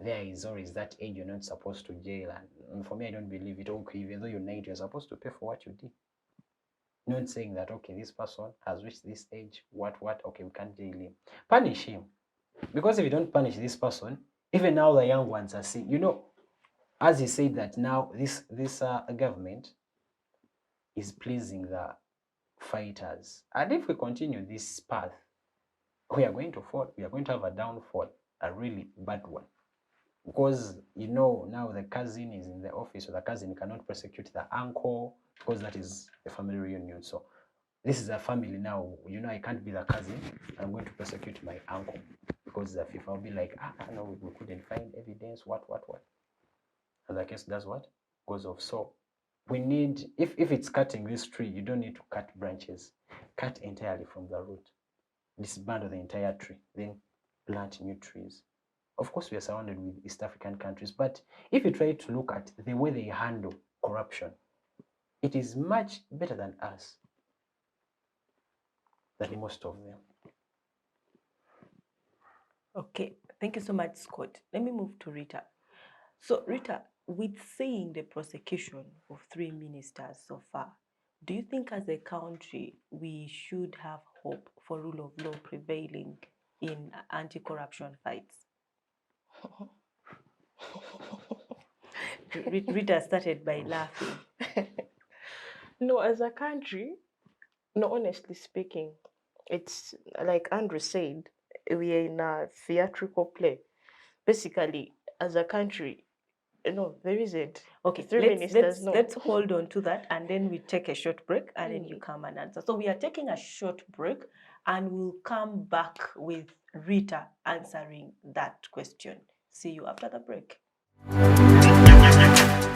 there is always that age you're not supposed to jail. And for me, I don't believe it. Okay, even though you're 90, you're supposed to pay for what you did. Not saying that, okay, this person has reached this age, okay, we can't jail him. Punish him. Because if you don't punish this person, even now the young ones are seeing, you know, as he said that now this government is pleasing the fighters. And if we continue this path, we are going to fall. We are going to have a downfall, a really bad one. Because, you know, now the cousin is in the office, so the cousin cannot prosecute the uncle because that is a family reunion. So this is a family now. You know, I can't be the cousin. I'm going to prosecute my uncle because the FIFA will be like, no, we couldn't find evidence. What? And the case does what? Goes off. So we need, if it's cutting this tree, you don't need to cut branches. Cut entirely from the root. Disband the entire tree. Then plant new trees. Of course, we are surrounded with East African countries, but if you try to look at the way they handle corruption, it is much better than us, than most of them. Okay, thank you so much, Scott. Let me move to Rita. So, Rita, with seeing the prosecution of 3 ministers so far, do you think as a country we should have hope for rule of law prevailing in anti-corruption fights? Rita started by laughing. No, as a country, no, honestly speaking, it's like Andrew said, we are in a theatrical play. Basically, as a country, no, there isn't. Okay, Three ministers, no. let's hold on to that, and then we take a short break, and then you Mm. come and answer. So we are taking a short break, and we'll come back with Rita answering that question. See you after the break.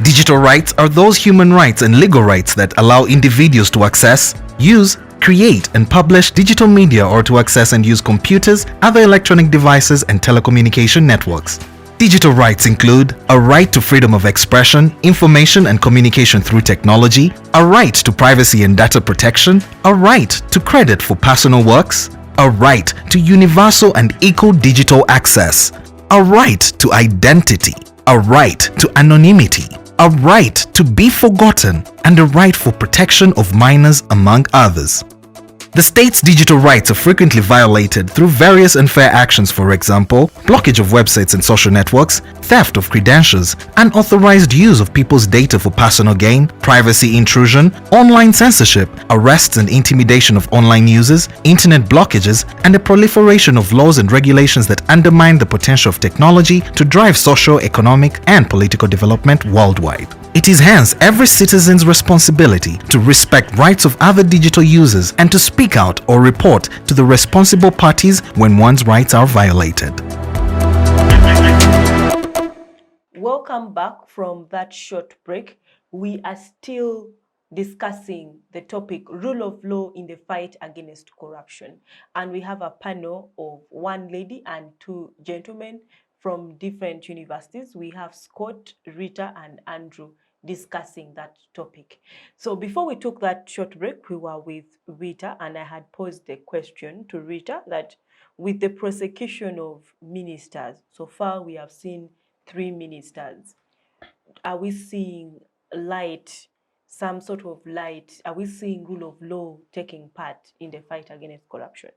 Digital rights are those human rights and legal rights that allow individuals to access, use, create and publish digital media, or to access and use computers, other electronic devices and telecommunication networks. Digital rights include a right to freedom of expression, information and communication through technology, a right to privacy and data protection, a right to credit for personal works, a right to universal and equal digital access, a right to identity, a right to anonymity, a right to be forgotten, and a right for protection of minors, among others. The state's digital rights are frequently violated through various unfair actions, for example, blockage of websites and social networks, theft of credentials, unauthorized use of people's data for personal gain, privacy intrusion, online censorship, arrests and intimidation of online users, internet blockages, and the proliferation of laws and regulations that undermine the potential of technology to drive social, economic, and political development worldwide. It is hence every citizen's responsibility to respect rights of other digital users and to speak out or report to the responsible parties when one's rights are violated. Welcome back from that short break. We are still discussing the topic rule of law in the fight against corruption. And we have a panel of one lady and 2 gentlemen from different universities. We have Scott, Rita, and Andrew discussing that topic. So before we took that short break, we were with Rita, and I had posed the question to Rita that with the prosecution of ministers, so far we have seen 3 ministers. Are we seeing light, some sort of light? Are we seeing rule of law taking part in the fight against corruption?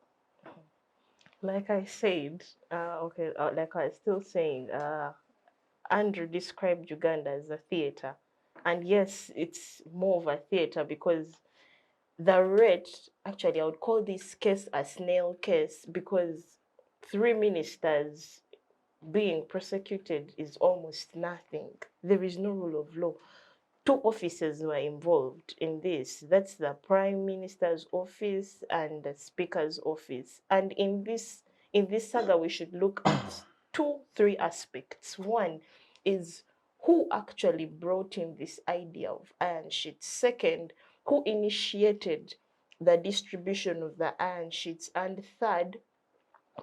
Like I said, like I was still saying, Andrew described Uganda as a theater. And yes, it's more of a theater because the rate, actually, I would call this case a snail case because 3 ministers being prosecuted is almost nothing. There is no rule of law. 2 offices were involved in this. That's the Prime Minister's office and the Speaker's office. And in this saga, we should look at 3 aspects. One is who actually brought in this idea of iron sheets. Second, who initiated the distribution of the iron sheets. And third,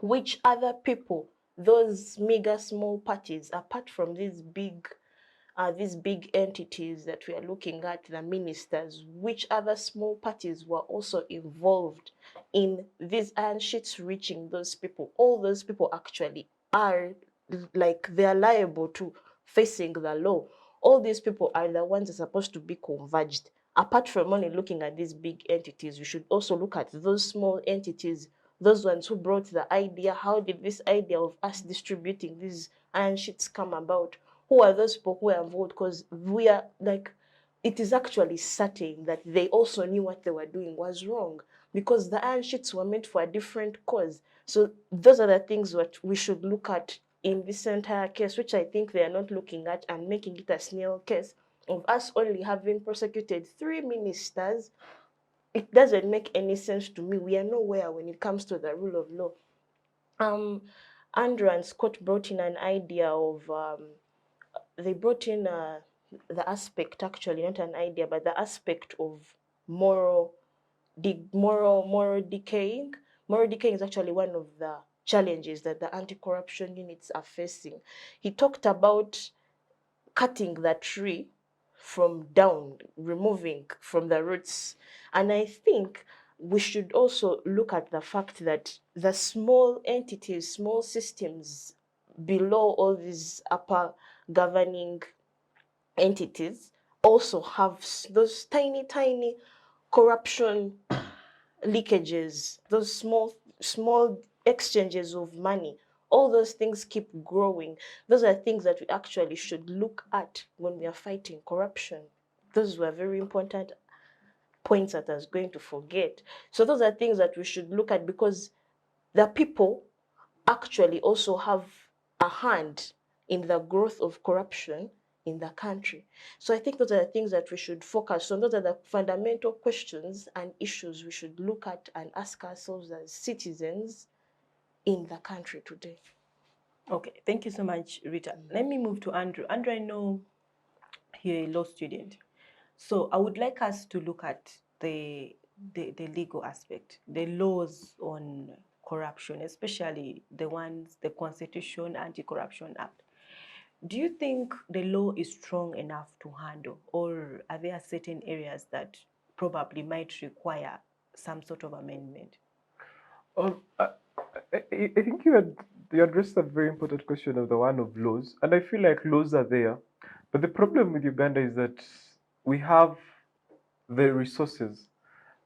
which other people, those mega small parties, apart from these big entities that we are looking at, the ministers, which other small parties were also involved in these iron sheets reaching those people? All those people actually are like they are liable to facing the law. All these people are the ones that are supposed to be converged. Apart from only looking at these big entities, we should also look at those small entities, those ones who brought the idea. How did this idea of us distributing these iron sheets come about? Who are those people who are involved? Because we are like, it is actually certain that they also knew what they were doing was wrong because the iron sheets were meant for a different cause. So those are the things that we should look at in this entire case, which I think they are not looking at and making it a snail case of us only having prosecuted 3 ministers. It doesn't make any sense to me. We are nowhere when it comes to the rule of law. Andrew and Scott brought in an idea of they brought in the aspect, actually not an idea, but the aspect of moral decaying. Moral decaying is actually one of the challenges that the anti-corruption units are facing. He talked about cutting the tree from down, removing from the roots. And I think we should also look at the fact that the small entities, small systems below all these upper governing entities also have those tiny corruption leakages, those small exchanges of money. All those things keep growing. Those are things that we actually should look at when we are fighting corruption. Those were very important points that I was going to forget. So those are things that we should look at, because the people actually also have a hand in the growth of corruption in the country. So I think those are the things that we should focus on. Those are the fundamental questions and issues we should look at and ask ourselves as citizens in the country today. Okay, thank you so much, Rita. Let me move to Andrew. Andrew, I know you're a law student, so I would like us to look at the legal aspect, the laws on corruption, especially the ones, the Constitution Anti-Corruption Act. Do you think the law is strong enough to handle, or are there certain areas that probably might require some sort of amendment? I think you addressed a very important question of the one of laws, and I feel like laws are there, but the problem with Uganda is that we have the resources,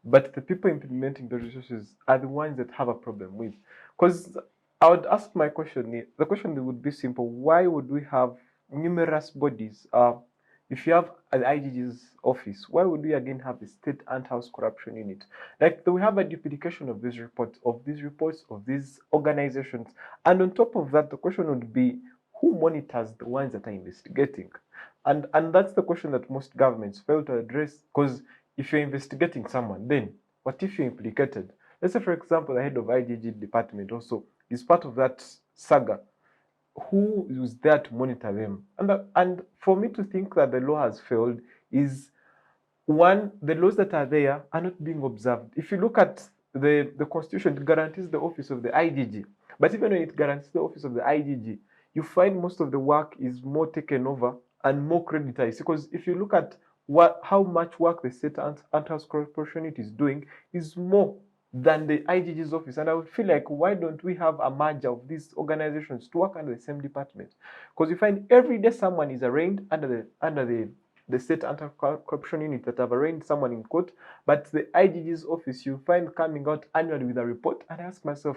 but the people implementing the resources are the ones that have a problem with. Because I would ask my question, the question would be simple: why would we have numerous bodies? If you have an IGG's office, why would we again have the state anti-house corruption unit? Like, we have a duplication of these reports, of these organizations, and on top of that, the question would be, who monitors the ones that are investigating? And that's the question that most governments fail to address, because if you're investigating someone, then what if you're implicated? Let's say, for example, the head of IGG department also is part of that saga. Who is there to monitor them? And for me to think that the law has failed is, one, the laws that are there are not being observed. If you look at the Constitution, it guarantees the office of the IGG. But even when it guarantees the office of the IGG, you find most of the work is more taken over and more creditized. Because if you look at how much work the state anti-house corruption unit is doing, is more than the IGG's office. And I would feel like, why don't we have a merger of these organizations to work under the same department? Because you find every day someone is arraigned under the state anti-corruption unit that have arraigned someone in court, but the IGG's office you find coming out annually with a report. And I ask myself,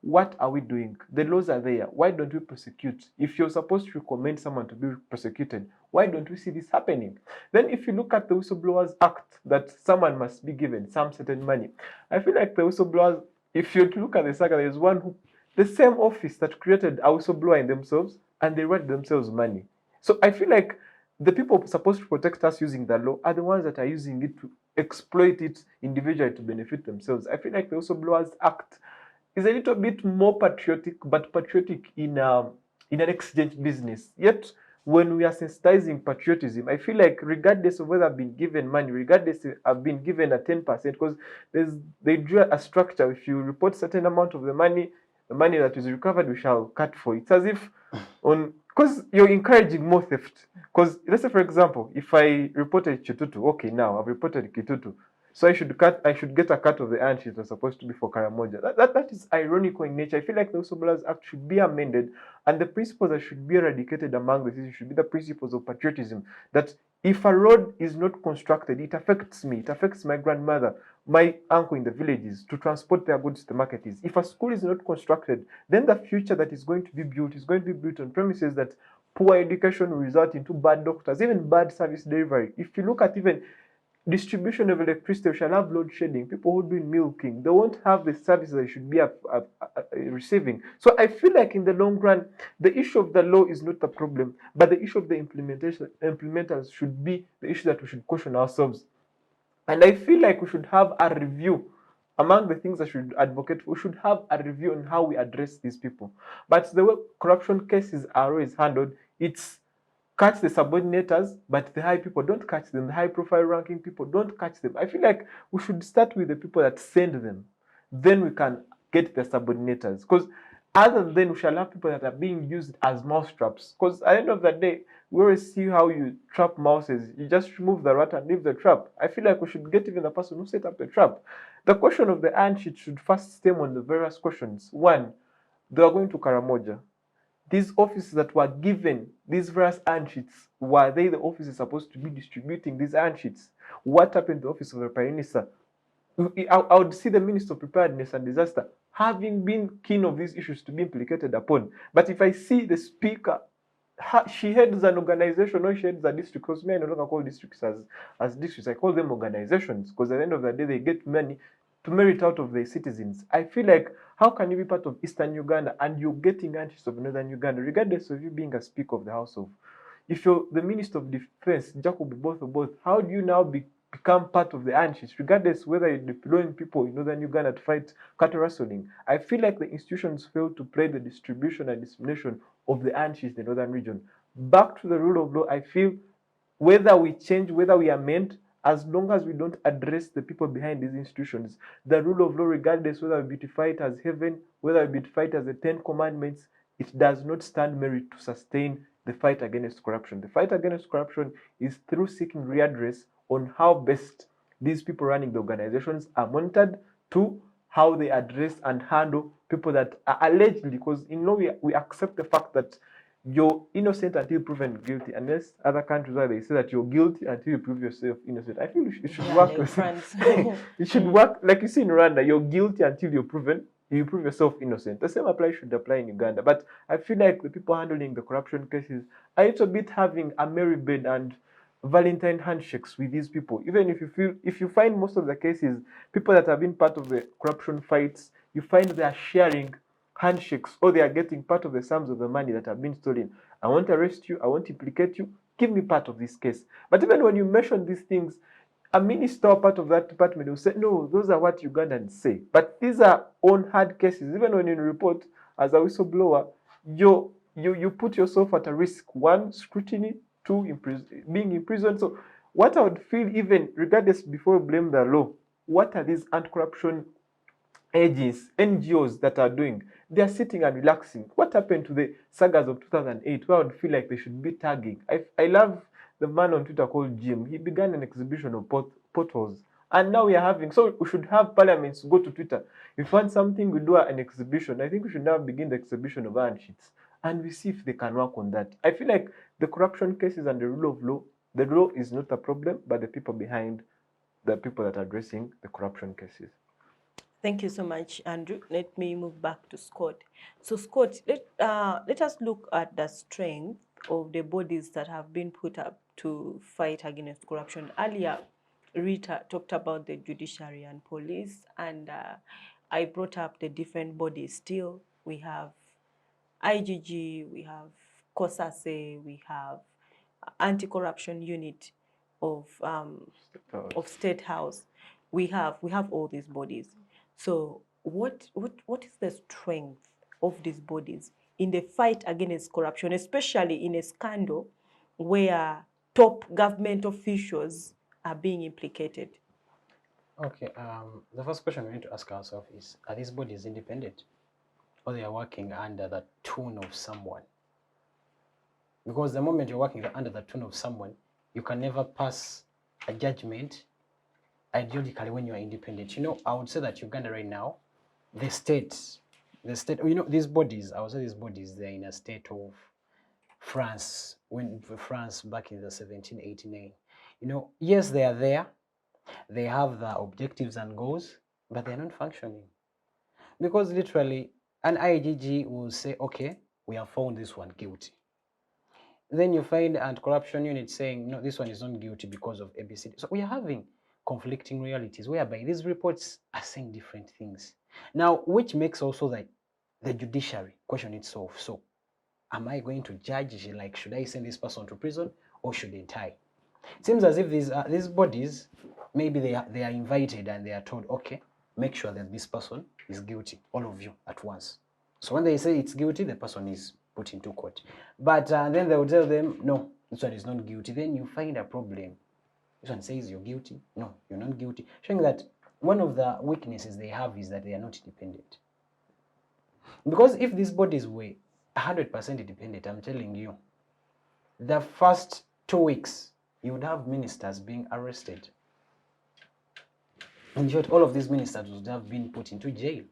what are we doing? The laws are there. Why don't we prosecute? If you're supposed to recommend someone to be prosecuted, why don't we see this happening? Then if you look at the Whistleblowers Act, that someone must be given some certain money, I feel like the whistleblowers, if you look at the saga, there's one who, the same office that created a whistleblower in themselves, and they write themselves money. So I feel like the people supposed to protect us using the law are the ones that are using it to exploit it individually to benefit themselves. I feel like the Whistleblowers Act is a little bit more patriotic, but patriotic in an exchange business. Yet, when we are sensitizing patriotism, I feel like regardless of whether I've been given money, regardless if I've been given a 10%, because they drew a structure. If you report certain amount of the money that is recovered, we shall cut for it. It's as if because you're encouraging more theft. Because let's say, for example, if I reported Chitutu, okay, now I've reported Kitutu, so I should get a cut of the iron sheet that's supposed to be for Karamoja. That is ironical in nature. I feel like the Whistleblowers Act should be amended, and the principles that should be eradicated among the citizens should be the principles of patriotism. That if a road is not constructed, it affects me, it affects my grandmother, my uncle in the villages to transport their goods to the market is. If a school is not constructed, then the future that is going to be built is going to be built on premises that poor education will result into bad doctors, even bad service delivery. If you look at even distribution of electricity, we shall have load shedding. People who do milking, they won't have the services they should be receiving. So I feel like in the long run, the issue of the law is not the problem, but the issue of the implementers should be the issue that we should question ourselves. And I feel like we should have a review. Among the things I should advocate, we should have a review on how we address these people. But the way corruption cases are always handled, it's catch the subordinators, but the high people don't catch them. The high profile ranking people don't catch them. I feel like we should start with the people that send them. Then we can get the subordinators. Because other than we shall have people that are being used as mouse traps. Because at the end of the day, we always see how you trap mouses. You just remove the rat and leave the trap. I feel like we should get even the person who set up the trap. The question of the iron sheet should first stem on the various questions. One, they are going to Karamoja. these offices that were given these various handsheets, were they the offices supposed to be distributing these handsheets? What happened to the office of the Prime Minister? I would see the Minister of Preparedness and Disaster having been keen of these issues to be implicated upon. But if I see the Speaker, she heads an organization or she heads a district, because me, I no longer call districts as districts, I call them organizations, because at the end of the day, they get money to merit out of their citizens. I feel like, how can you be part of Eastern Uganda and you're getting antis of Northern Uganda, regardless of you being a Speaker of the House of? If you're the Minister of Defense, Jacob both or both, how do you now become part of the antis, regardless whether you're deploying people in Northern Uganda to fight cattle rustling? I feel like the institutions fail to play the distribution and dissemination of the antis in the Northern region. Back to the rule of law, I feel whether we change, whether we amend, as long as we don't address the people behind these institutions, the rule of law, regardless whether we beautify it as heaven, whether we beautify it as the 10 Commandments, it does not stand merit to sustain the fight against corruption. The fight against corruption is through seeking readdress on how best these people running the organizations are monitored, to how they address and handle people that are allegedly, because we accept the fact that you're innocent until proven guilty, unless other countries where they say that you're guilty until you prove yourself innocent. I feel it should work. like France. It should work like you see in Rwanda. You're guilty until you prove yourself innocent. The same should apply in Uganda. But I feel like the people handling the corruption cases are a little bit having a merry bed and Valentine handshakes with these people. Even if you find most of the cases, people that have been part of the corruption fights, you find they are sharing handshakes, or they are getting part of the sums of the money that have been stolen. I want to arrest you, I want to implicate you, give me part of this case. But even when you mention these things, a minister or part of that department will say, no, those are what Ugandans say. But these are on hard cases. Even when you report as a whistleblower, you put yourself at a risk. One, scrutiny. Two, being imprisoned. So what I would feel, even regardless, before we blame the law, what are these anti-corruption agencies, NGOs that are doing? They are sitting and relaxing. What happened to the sagas of 2008, where I would feel like they should be tagging? I love the man on Twitter called Jim. He began an exhibition of potholes. And now we are having, so we should have parliaments go to Twitter. If we want something, we do an exhibition. I think we should now begin the exhibition of iron sheets. And we see if they can work on that. I feel like the corruption cases and the rule of law, the law is not a problem, but the people behind, the people that are addressing the corruption cases. Thank you so much, Andrew. Let me move back to Scott. So, Scott, let us look at the strength of the bodies that have been put up to fight against corruption. Earlier, Rita talked about the judiciary and police, and I brought up the different bodies. Still, we have IGG, we have COSASE, we have anti-corruption unit of State House. We have all these bodies. So what is the strength of these bodies in the fight against corruption, especially in a scandal where top government officials are being implicated? Okay, the first question we need to ask ourselves is, are these bodies independent, or they are working under the tune of someone? Because the moment you're working under the tune of someone, you can never pass a judgment ideologically when you are independent. I would say that Uganda right now, the state, these bodies, I would say these bodies, they're in a state of France, when France back in the 1789. Yes, they are there. They have the objectives and goals, but they're not functioning. Because literally, an IGG will say, okay, we have found this one guilty. Then you find anti-corruption unit saying, no, this one is not guilty because of ABCD. So we are having conflicting realities whereby these reports are saying different things. Now, which makes also the judiciary question itself. So am I going to judge, like, should I send this person to prison or shouldn't I? It seems as if these bodies, maybe they are invited and they are told, okay, make sure that this person is guilty, all of you at once. So when they say it's guilty, the person is put into court. But then they will tell them, no, this one is not guilty. Then you find a problem. This one says you're guilty. No, you're not guilty. Showing that one of the weaknesses they have is that they are not independent. Because if these bodies were 100% independent, I'm telling you, the first 2 weeks, you would have ministers being arrested. In short, all of these ministers would have been put into jail.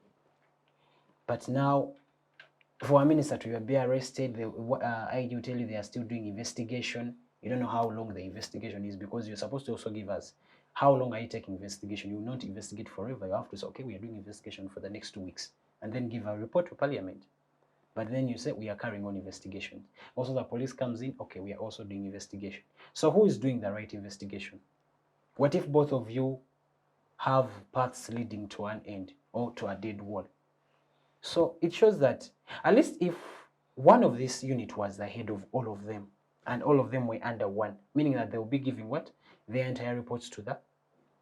But now, for a minister to be arrested, the IG will tell you they are still doing investigation. You don't know how long the investigation is because you're supposed to also give us how long are you taking investigation. You will not investigate forever. You have to say, okay, we are doing investigation for the next 2 weeks and then give a report to parliament. But then you say we are carrying on investigation. Also the police comes in, okay, we are also doing investigation. So who is doing the right investigation? What if both of you have paths leading to an end or to a dead wall? So it shows that at least if one of this unit was the head of all of them and all of them were under one, meaning that they will be giving what? Their entire reports to the,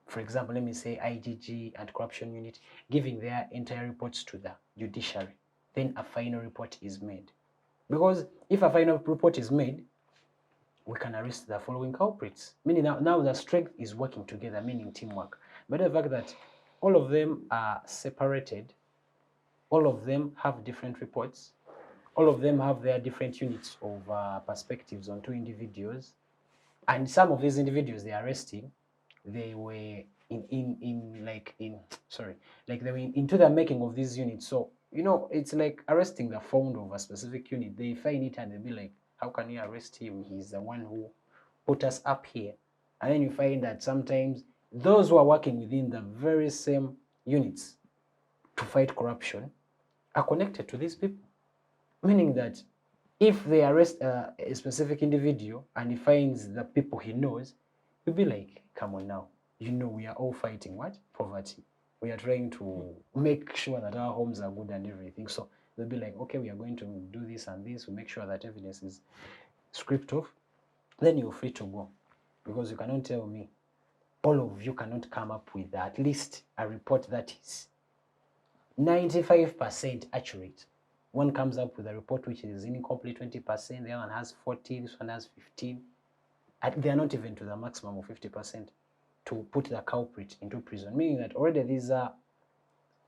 for example, let me say IGG and corruption unit, giving their entire reports to the judiciary. Then a final report is made. Because if a final report is made, we can arrest the following culprits. Meaning now the strength is working together, meaning teamwork. But the fact that all of them are separated, all of them have different reports, all of them have their different units of perspectives on two individuals, and some of these individuals they are arresting, they were they were into the making of these units. So it's like arresting the founder of a specific unit. They find it and they'll be like, how can you arrest him? He's the one who put us up here. And then you find that sometimes those who are working within the very same units to fight corruption are connected to these people, meaning that if they arrest a specific individual and he finds the people he knows, he'll be like, come on now, we are all fighting what? Poverty. We are trying to make sure that our homes are good and everything. So they'll be like, okay, we are going to do this and this. We make sure that evidence is script off. Then you're free to go. Because you cannot tell me, all of you cannot come up with at least a report that is 95% accurate. One comes up with a report which is incomplete 20%, the other one has 40, this one has 15. They are not even to the maximum of 50% to put the culprit into prison, meaning that already these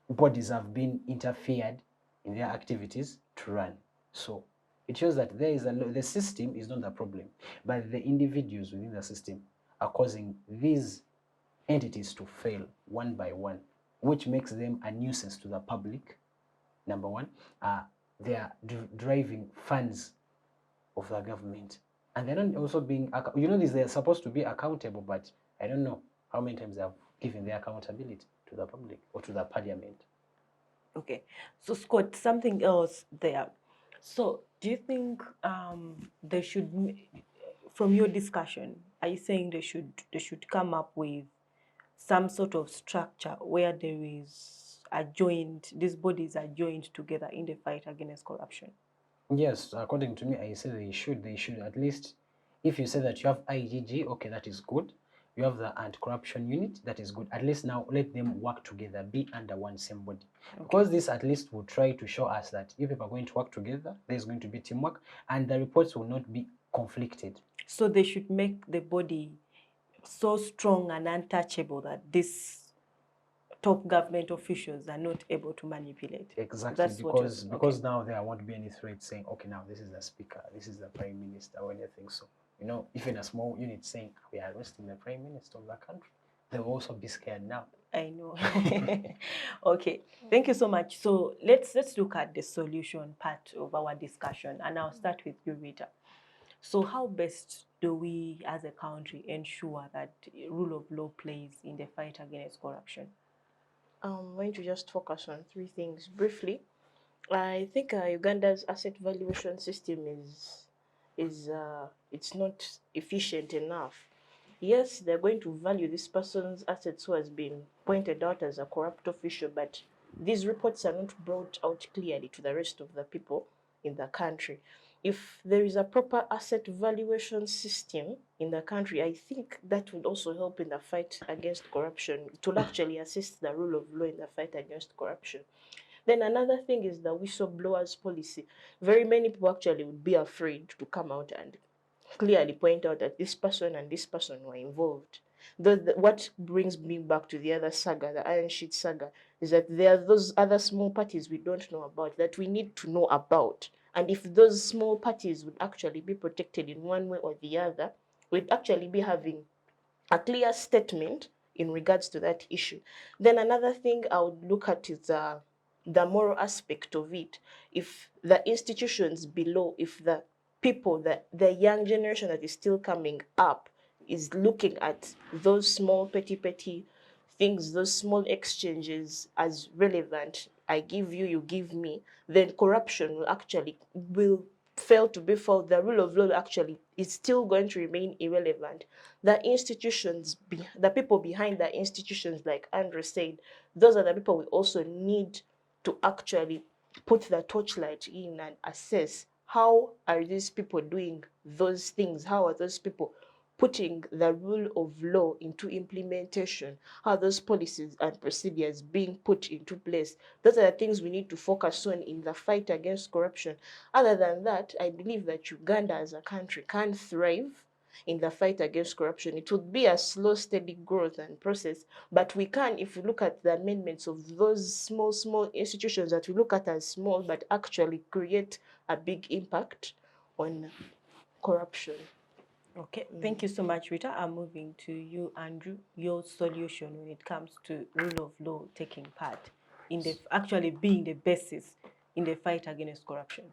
bodies have been interfered in their activities to run. So it shows that the system is not the problem, but the individuals within the system are causing these entities to fail one by one, which makes them a nuisance to the public. Number one, they are driving funds of the government, and they're not also being, they're supposed to be accountable, but I don't know how many times they have given their accountability to the public or to the parliament. Okay, so Scott, something else there. So do you think they should, from your discussion, are you saying they should come up with some sort of structure where there is these bodies are joined together in the fight against corruption? Yes, according to me, I say they should at least, if you say that you have IGG, okay, that is good. You have the anti-corruption unit, that is good. At least now let them work together, be under one same body. Okay. Because this at least will try to show us that you people are going to work together, there's going to be teamwork, and the reports will not be conflicted. So they should make the body so strong and untouchable that these top government officials are not able to manipulate. Exactly. That's because now there won't be any threat saying, okay, now this is the speaker, this is the prime minister, or anything. So, even a small unit saying we are arresting the prime minister of the country, they will also be scared now. I know. Okay, thank you so much. So let's look at the solution part of our discussion, and I'll start with you, Rita. So how best do we as a country ensure that rule of law plays in the fight against corruption? I'm going to just focus on three things briefly. I think Uganda's asset valuation system is it's not efficient enough. Yes, they're going to value this person's assets who has been pointed out as a corrupt official, but these reports are not brought out clearly to the rest of the people in the country. If there is a proper asset valuation system in the country, I think that would also help in the fight against corruption. It will actually assist the rule of law in the fight against corruption. Then another thing is the whistleblowers policy. Very many people actually would be afraid to come out and clearly point out that this person and this person were involved. What brings me back to the other saga, the Iron Sheet saga, is that there are those other small parties we don't know about that we need to know about. And if those small parties would actually be protected in one way or the other, we'd actually be having a clear statement in regards to that issue. Then another thing I would look at is the moral aspect of it, if the institutions below, if the people, the young generation that is still coming up is looking at those small petty things, those small exchanges as relevant, I give you, you give me, then corruption will fail to be followed. The rule of law actually is still going to remain irrelevant. The institutions, the people behind the institutions, like Andrew said, those are the people we also need to actually put the torchlight in and assess how are these people doing those things, how are those people putting the rule of law into implementation, how those policies and procedures being put into place. Those are the things we need to focus on in the fight against corruption. Other than that, I believe that Uganda as a country can thrive in the fight against corruption. It would be a slow, steady growth and process, but we can, if we look at the amendments of those small institutions that we look at as small, but actually create a big impact on corruption. Okay, thank you so much, Rita. I'm moving to you, Andrew. Your solution when it comes to rule of law taking part in the actually being the basis in the fight against corruption.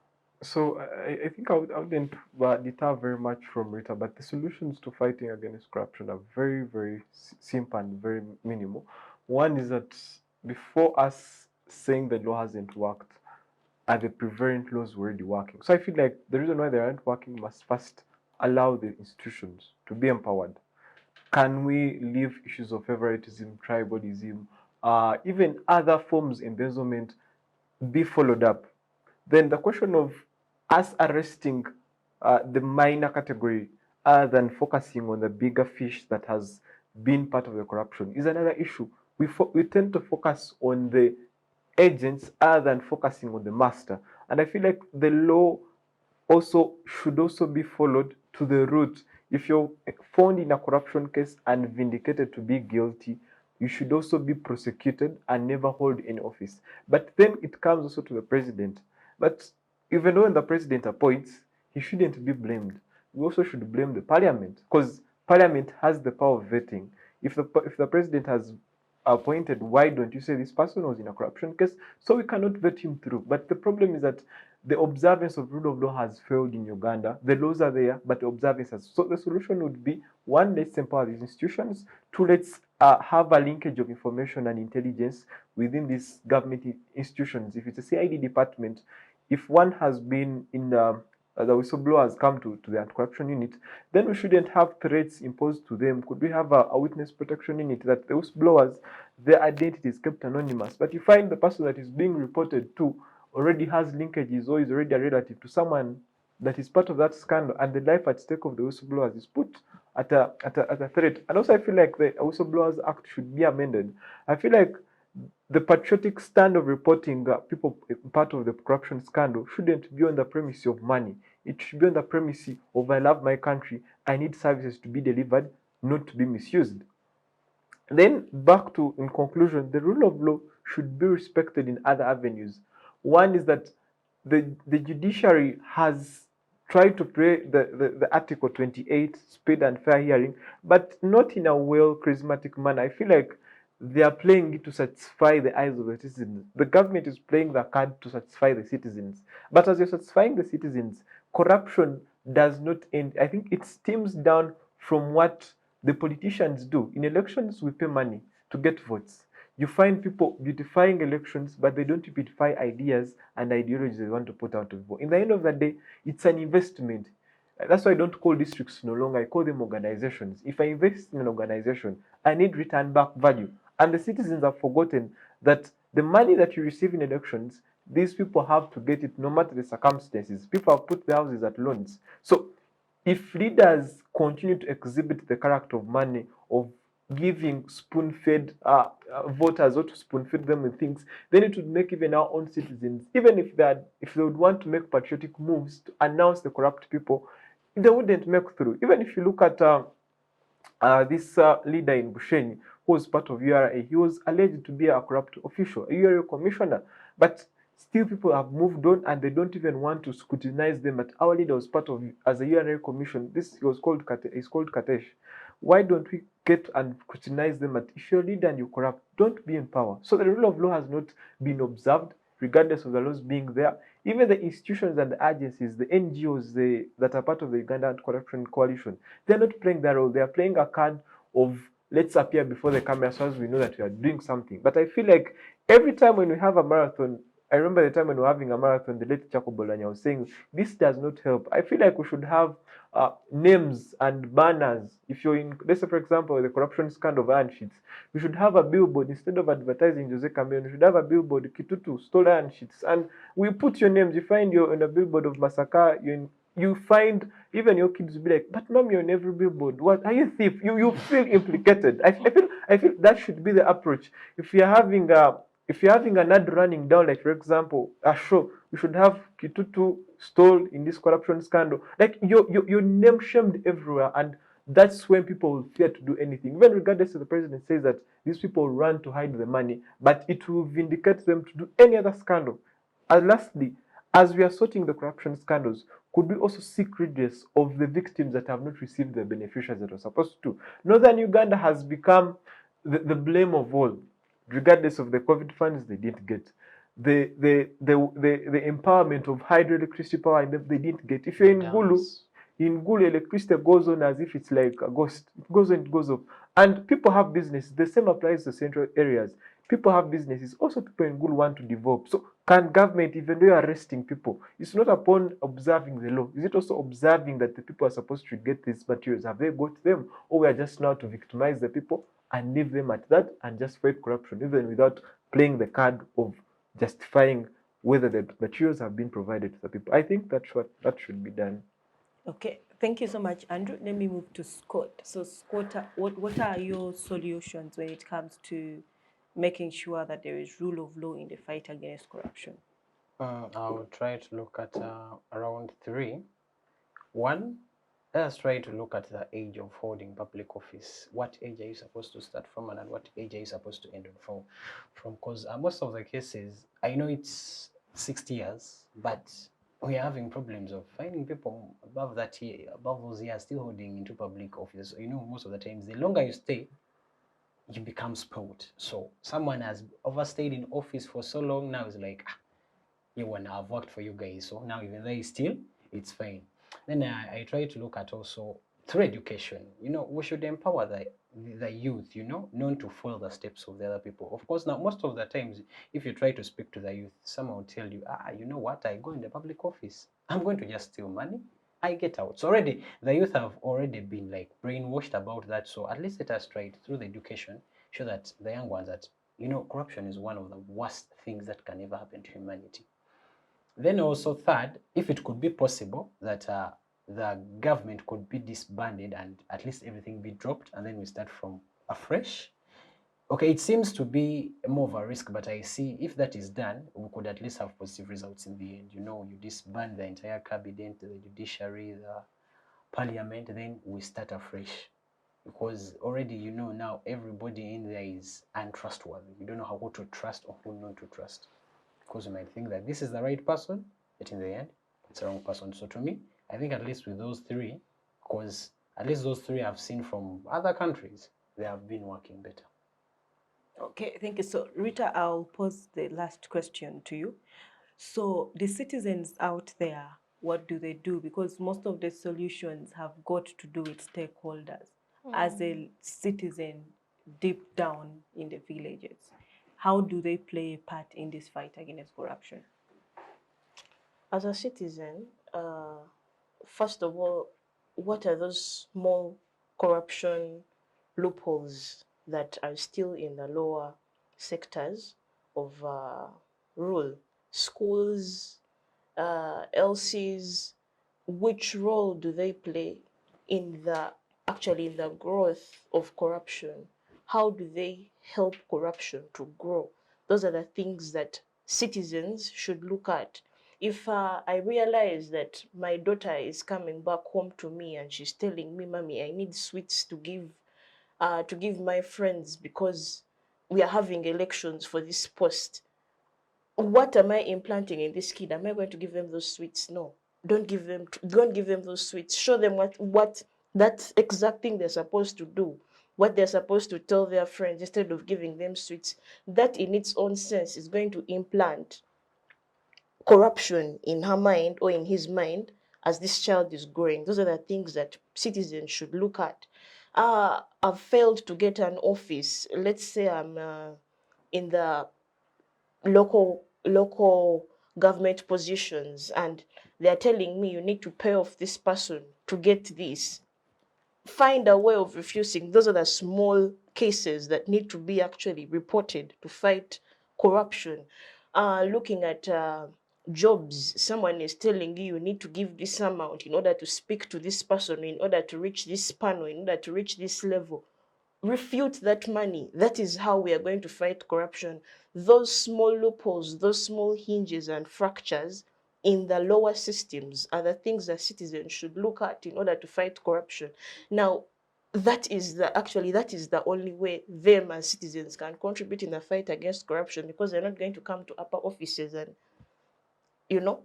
So I think I wouldn't deter very much from Rita, but the solutions to fighting against corruption are very, very simple and very minimal. One is that before us saying the law hasn't worked, are the prevalent laws already working? So I feel like the reason why they aren't working must first allow the institutions to be empowered. Can we leave issues of favoritism, tribalism, even other forms of embezzlement be followed up? Then the question of us arresting the minor category other than focusing on the bigger fish that has been part of the corruption is another issue. We tend to focus on the agents other than focusing on the master. And I feel like the law should also be followed to the root. If you're found in a corruption case and vindicated to be guilty, you should also be prosecuted and never hold any office. But then it comes also to the president. But even though when the president appoints, he shouldn't be blamed. We also should blame the parliament, because parliament has the power of vetting. If the president has appointed, why don't you say this person was in a corruption case? So we cannot vet him through. But the problem is that the observance of rule of law has failed in Uganda. The laws are there, but the observance has. So the solution would be, one, let's empower these institutions. Two, let's have a linkage of information and intelligence within these government institutions. If it's a CID department, if one has been in the whistleblower has come to the anti-corruption unit, then we shouldn't have threats imposed to them. Could we have a witness protection unit that the whistleblowers, their identity is kept anonymous, but you find the person that is being reported to already has linkages or is already a relative to someone that is part of that scandal, and the life at stake of the whistleblowers is put at a threat. And also I feel like the Whistleblowers Act should be amended. I feel like the patriotic stand of reporting people part of the corruption scandal shouldn't be on the premise of money. It should be on the premise of, I love my country, I need services to be delivered, not to be misused. Then back to, in conclusion, the rule of law should be respected in other avenues. One is that the judiciary has tried to play the Article 28 speed and fair hearing, but not in a well charismatic manner. I feel like they are playing it to satisfy the eyes of the citizens. The government is playing the card to satisfy the citizens. But as you're satisfying the citizens, corruption does not end. I think it stems down from what the politicians do. In elections, we pay money to get votes. You find people beautifying elections, but they don't beautify ideas and ideologies they want to put out of vote. In the end of the day, it's an investment. That's why I don't call districts no longer, I call them organizations. If I invest in an organization, I need return back value. And the citizens have forgotten that the money that you receive in elections, these people have to get it no matter the circumstances. People have put their houses at loans. So if leaders continue to exhibit the character of money, of giving spoon-fed voters, or to spoon-feed them with things, then it would make even our own citizens, even if they would want to make patriotic moves to announce the corrupt people, they wouldn't make through. Even if you look at this leader in Bushenyi, who was part of URA, he was alleged to be a corrupt official, a URA commissioner, but still people have moved on and they don't even want to scrutinize them. But our leader was part of, as a URA commission, this was called, is called Katesh. Why don't we get and scrutinize them? At if you're a leader and you corrupt, don't be in power. So the rule of law has not been observed. regardless of the laws being there. Even the institutions and the agencies, the NGOs that are part of the Uganda Anti-Corruption Coalition, they're not playing that role. They are playing a card of let's appear before the camera so as we know that we are doing something. But I feel like every time when we have a marathon, I remember the time when we were having a marathon, the late Chaco Bolanya was saying, this does not help. I feel like we should have names and banners. If you're in, let's say, for example, the corruption scandal of iron sheets, we should have a billboard instead of advertising Jose Cambion. We should have a billboard, Kitutu, stole iron sheets. And we put your names. You find you're on a billboard of Masaka, you find even your kids will be like, but mom, you're on every billboard. What are you thief? You feel implicated. I feel that should be the approach. If you're having an ad running down, like for example, a show, we should have Kitutu stole in this corruption scandal. Like you're name shamed everywhere, and that's when people will fear to do anything. Even regardless of the president says that these people run to hide the money, but it will vindicate them to do any other scandal. And lastly, as we are sorting the corruption scandals, could we also seek redress of the victims that have not received the beneficiaries that were supposed to? Northern Uganda has become the blame of all, regardless of the COVID funds they didn't get. The empowerment of hydroelectricity power they didn't get. If you're in Gulu, electricity goes on as if it's like a ghost. It goes on, it goes up. And people have business. The same applies to central areas. People have businesses. Also, people in Gulu want to develop. So, can government, even though you're arresting people, it's not upon observing the law. Is it also observing that the people are supposed to get these materials? Have they got them? Or we are just now to victimize the people and leave them at that and just fight corruption, even without playing the card of justifying whether the materials have been provided to the people? I think that should be done. Okay, thank you so much, Andrew. Let me move to Scott. So, Scott, what are your solutions when it comes to making sure that there is rule of law in the fight against corruption? I'll try to look at around 3. 1, let's try to look at the age of holding public office. What age are you supposed to start from, and at what age are you supposed to end from? Because most of the cases, I know it's 60 years, but we are having problems of finding people above those years still holding into public office. Most of the times, the longer you stay, you become spoiled. So someone has overstayed in office for so long, now it's like, I've worked for you guys, so now even though it's still, it's fine. Then I try to look at also through education. We should empower the youth, known to follow the steps of the other people. Of course, now most of the times, if you try to speak to the youth, someone will tell you, you know what, I go in the public office, I'm going to just steal money, I get out. So already the youth have already been like brainwashed about that. So at least let us try it through the education, show that the young ones that corruption is one of the worst things that can ever happen to humanity. Then also third, if it could be possible that the government could be disbanded and at least everything be dropped, and then we start from afresh. Okay, it seems to be more of a risk, but I see if that is done, we could at least have positive results in the end. You disband the entire cabinet, the judiciary, the parliament, then we start afresh. Because already now everybody in there is untrustworthy. You don't know who to trust or who not to trust. Because you might think that this is the right person, but in the end, it's the wrong person. So to me, I think at least with those 3, because at least those 3 I've seen from other countries, they have been working better. Okay, thank you. So, Rita, I'll pose the last question to you. So, the citizens out there, what do they do? Because most of the solutions have got to do with stakeholders. As a citizen deep down in the villages, how do they play a part in this fight against corruption? As a citizen, first of all, what are those small corruption loopholes that are still in the lower sectors of rule? Schools, LCs, which role do they play in the growth of corruption? How do they help corruption to grow? Those are the things that citizens should look at. If I realize that my daughter is coming back home to me and she's telling me, "Mommy, I need sweets to give my friends because we are having elections for this post," what am I implanting in this kid? Am I going to give them those sweets? No. Don't give them those sweets. Show them what that exact thing they're supposed to do, what they're supposed to tell their friends instead of giving them sweets. That in its own sense is going to implant corruption in her mind or in his mind as this child is growing. Those are the things that citizens should look at. I've failed to get an office. Let's say I'm in the local government positions, and they're telling me you need to pay off this person to get this. Find a way of refusing. Those are the small cases that need to be actually reported to fight corruption. Looking at jobs, someone is telling you you need to give this amount in order to speak to this person, in order to reach this panel, in order to reach this level. Refute that money. That is how we are going to fight corruption. Those small loopholes, those small hinges and fractures in the lower systems are the things that citizens should look at in order to fight corruption. Now, that is the only way them as citizens can contribute in the fight against corruption, because they're not going to come to upper offices and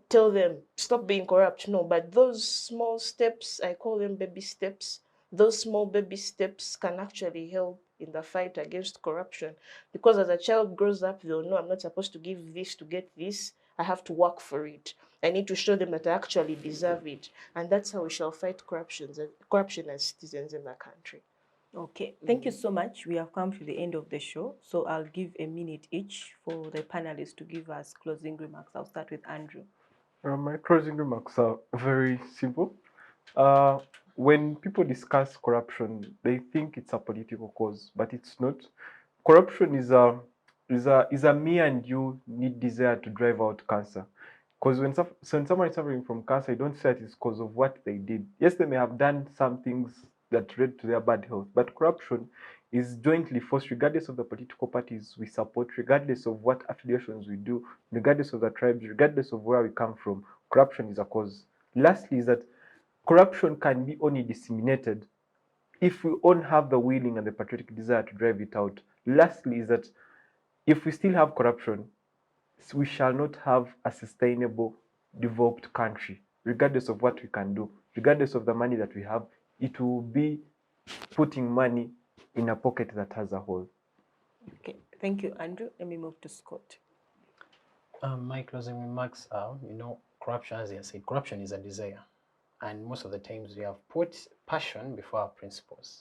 tell them stop being corrupt. No, but those small steps, I call them baby steps, those small baby steps can actually help in the fight against corruption. Because as a child grows up, they'll know I'm not supposed to give this to get this. I have to work for it. I need to show them that I actually deserve it. And that's how we shall fight corruption as citizens in the country. Okay, thank you so much. We have come to the end of the show, so I'll give a minute each for the panelists to give us closing remarks. I'll start with Andrew. My closing remarks are very simple. When people discuss corruption, they think it's a political cause, but it's not. Corruption is a me and you need desire to drive out cancer. Because when someone is suffering from cancer, you don't say it is because of what they did. Yes, they may have done some things that led to their bad health, but corruption is jointly forced regardless of the political parties we support, regardless of what affiliations we do, regardless of the tribes, regardless of where we come from. Corruption is a cause. Lastly, is that corruption can be only disseminated if we all have the willing and the patriotic desire to drive it out. Lastly, is that if we still have corruption, we shall not have a sustainable, developed country, regardless of what we can do, regardless of the money that we have. It will be putting money in a pocket that has a hole. Okay, thank you, Andrew. Let me move to Scott. My closing remarks are, corruption, as I said, corruption is a desire. And most of the times we have put passion before our principles.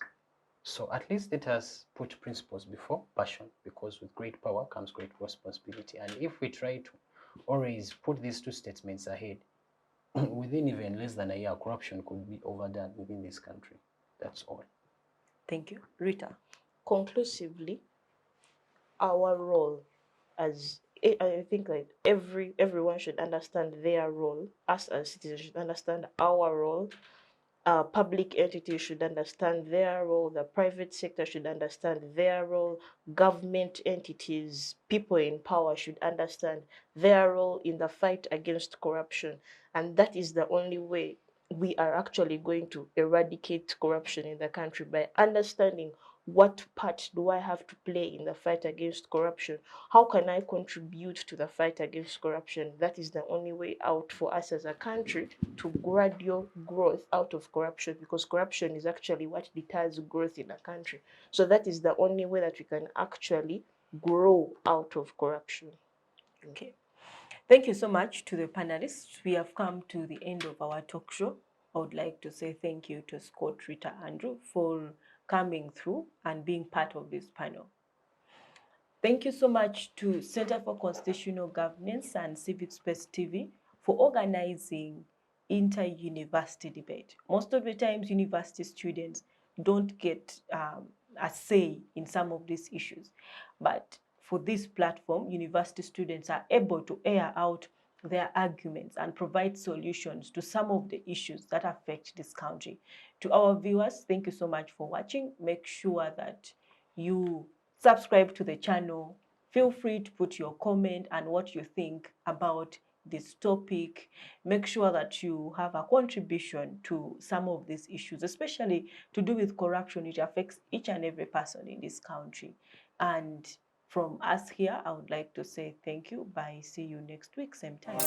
So at least let us put principles before passion, because with great power comes great responsibility. And if we try to always put these two statements ahead, within even less than a year, corruption could be overdone within this country. That's all. Thank you. Rita. Conclusively, our role I think like everyone should understand their role. Us as citizens should understand our role. Public entities should understand their role. The private sector should understand their role. Government entities, people in power should understand their role in the fight against corruption. And that is the only way we are actually going to eradicate corruption in the country, by understanding what part do I have to play in the fight against corruption? How can I contribute to the fight against corruption? That is the only way out for us as a country to gradual growth out of corruption, because corruption is actually what deters growth in a country. So that is the only way that we can actually grow out of corruption. Okay. Thank you so much to the panelists. We have come to the end of our talk show. I would like to say thank you to Scott, Rita, Andrew for coming through and being part of this panel. Thank you so much to Center for Constitutional Governance and Civic Space TV for organizing inter-university debate. Most of the times, university students don't get a say in some of these issues, but for this platform, university students are able to air out their arguments and provide solutions to some of the issues that affect this country. To our viewers, thank you so much for watching. Make sure that you subscribe to the channel. Feel free to put your comment and what you think about this topic. Make sure that you have a contribution to some of these issues, especially to do with corruption, which affects each and every person in this country. And from us here, I would like to say thank you. Bye. See you next week, same time.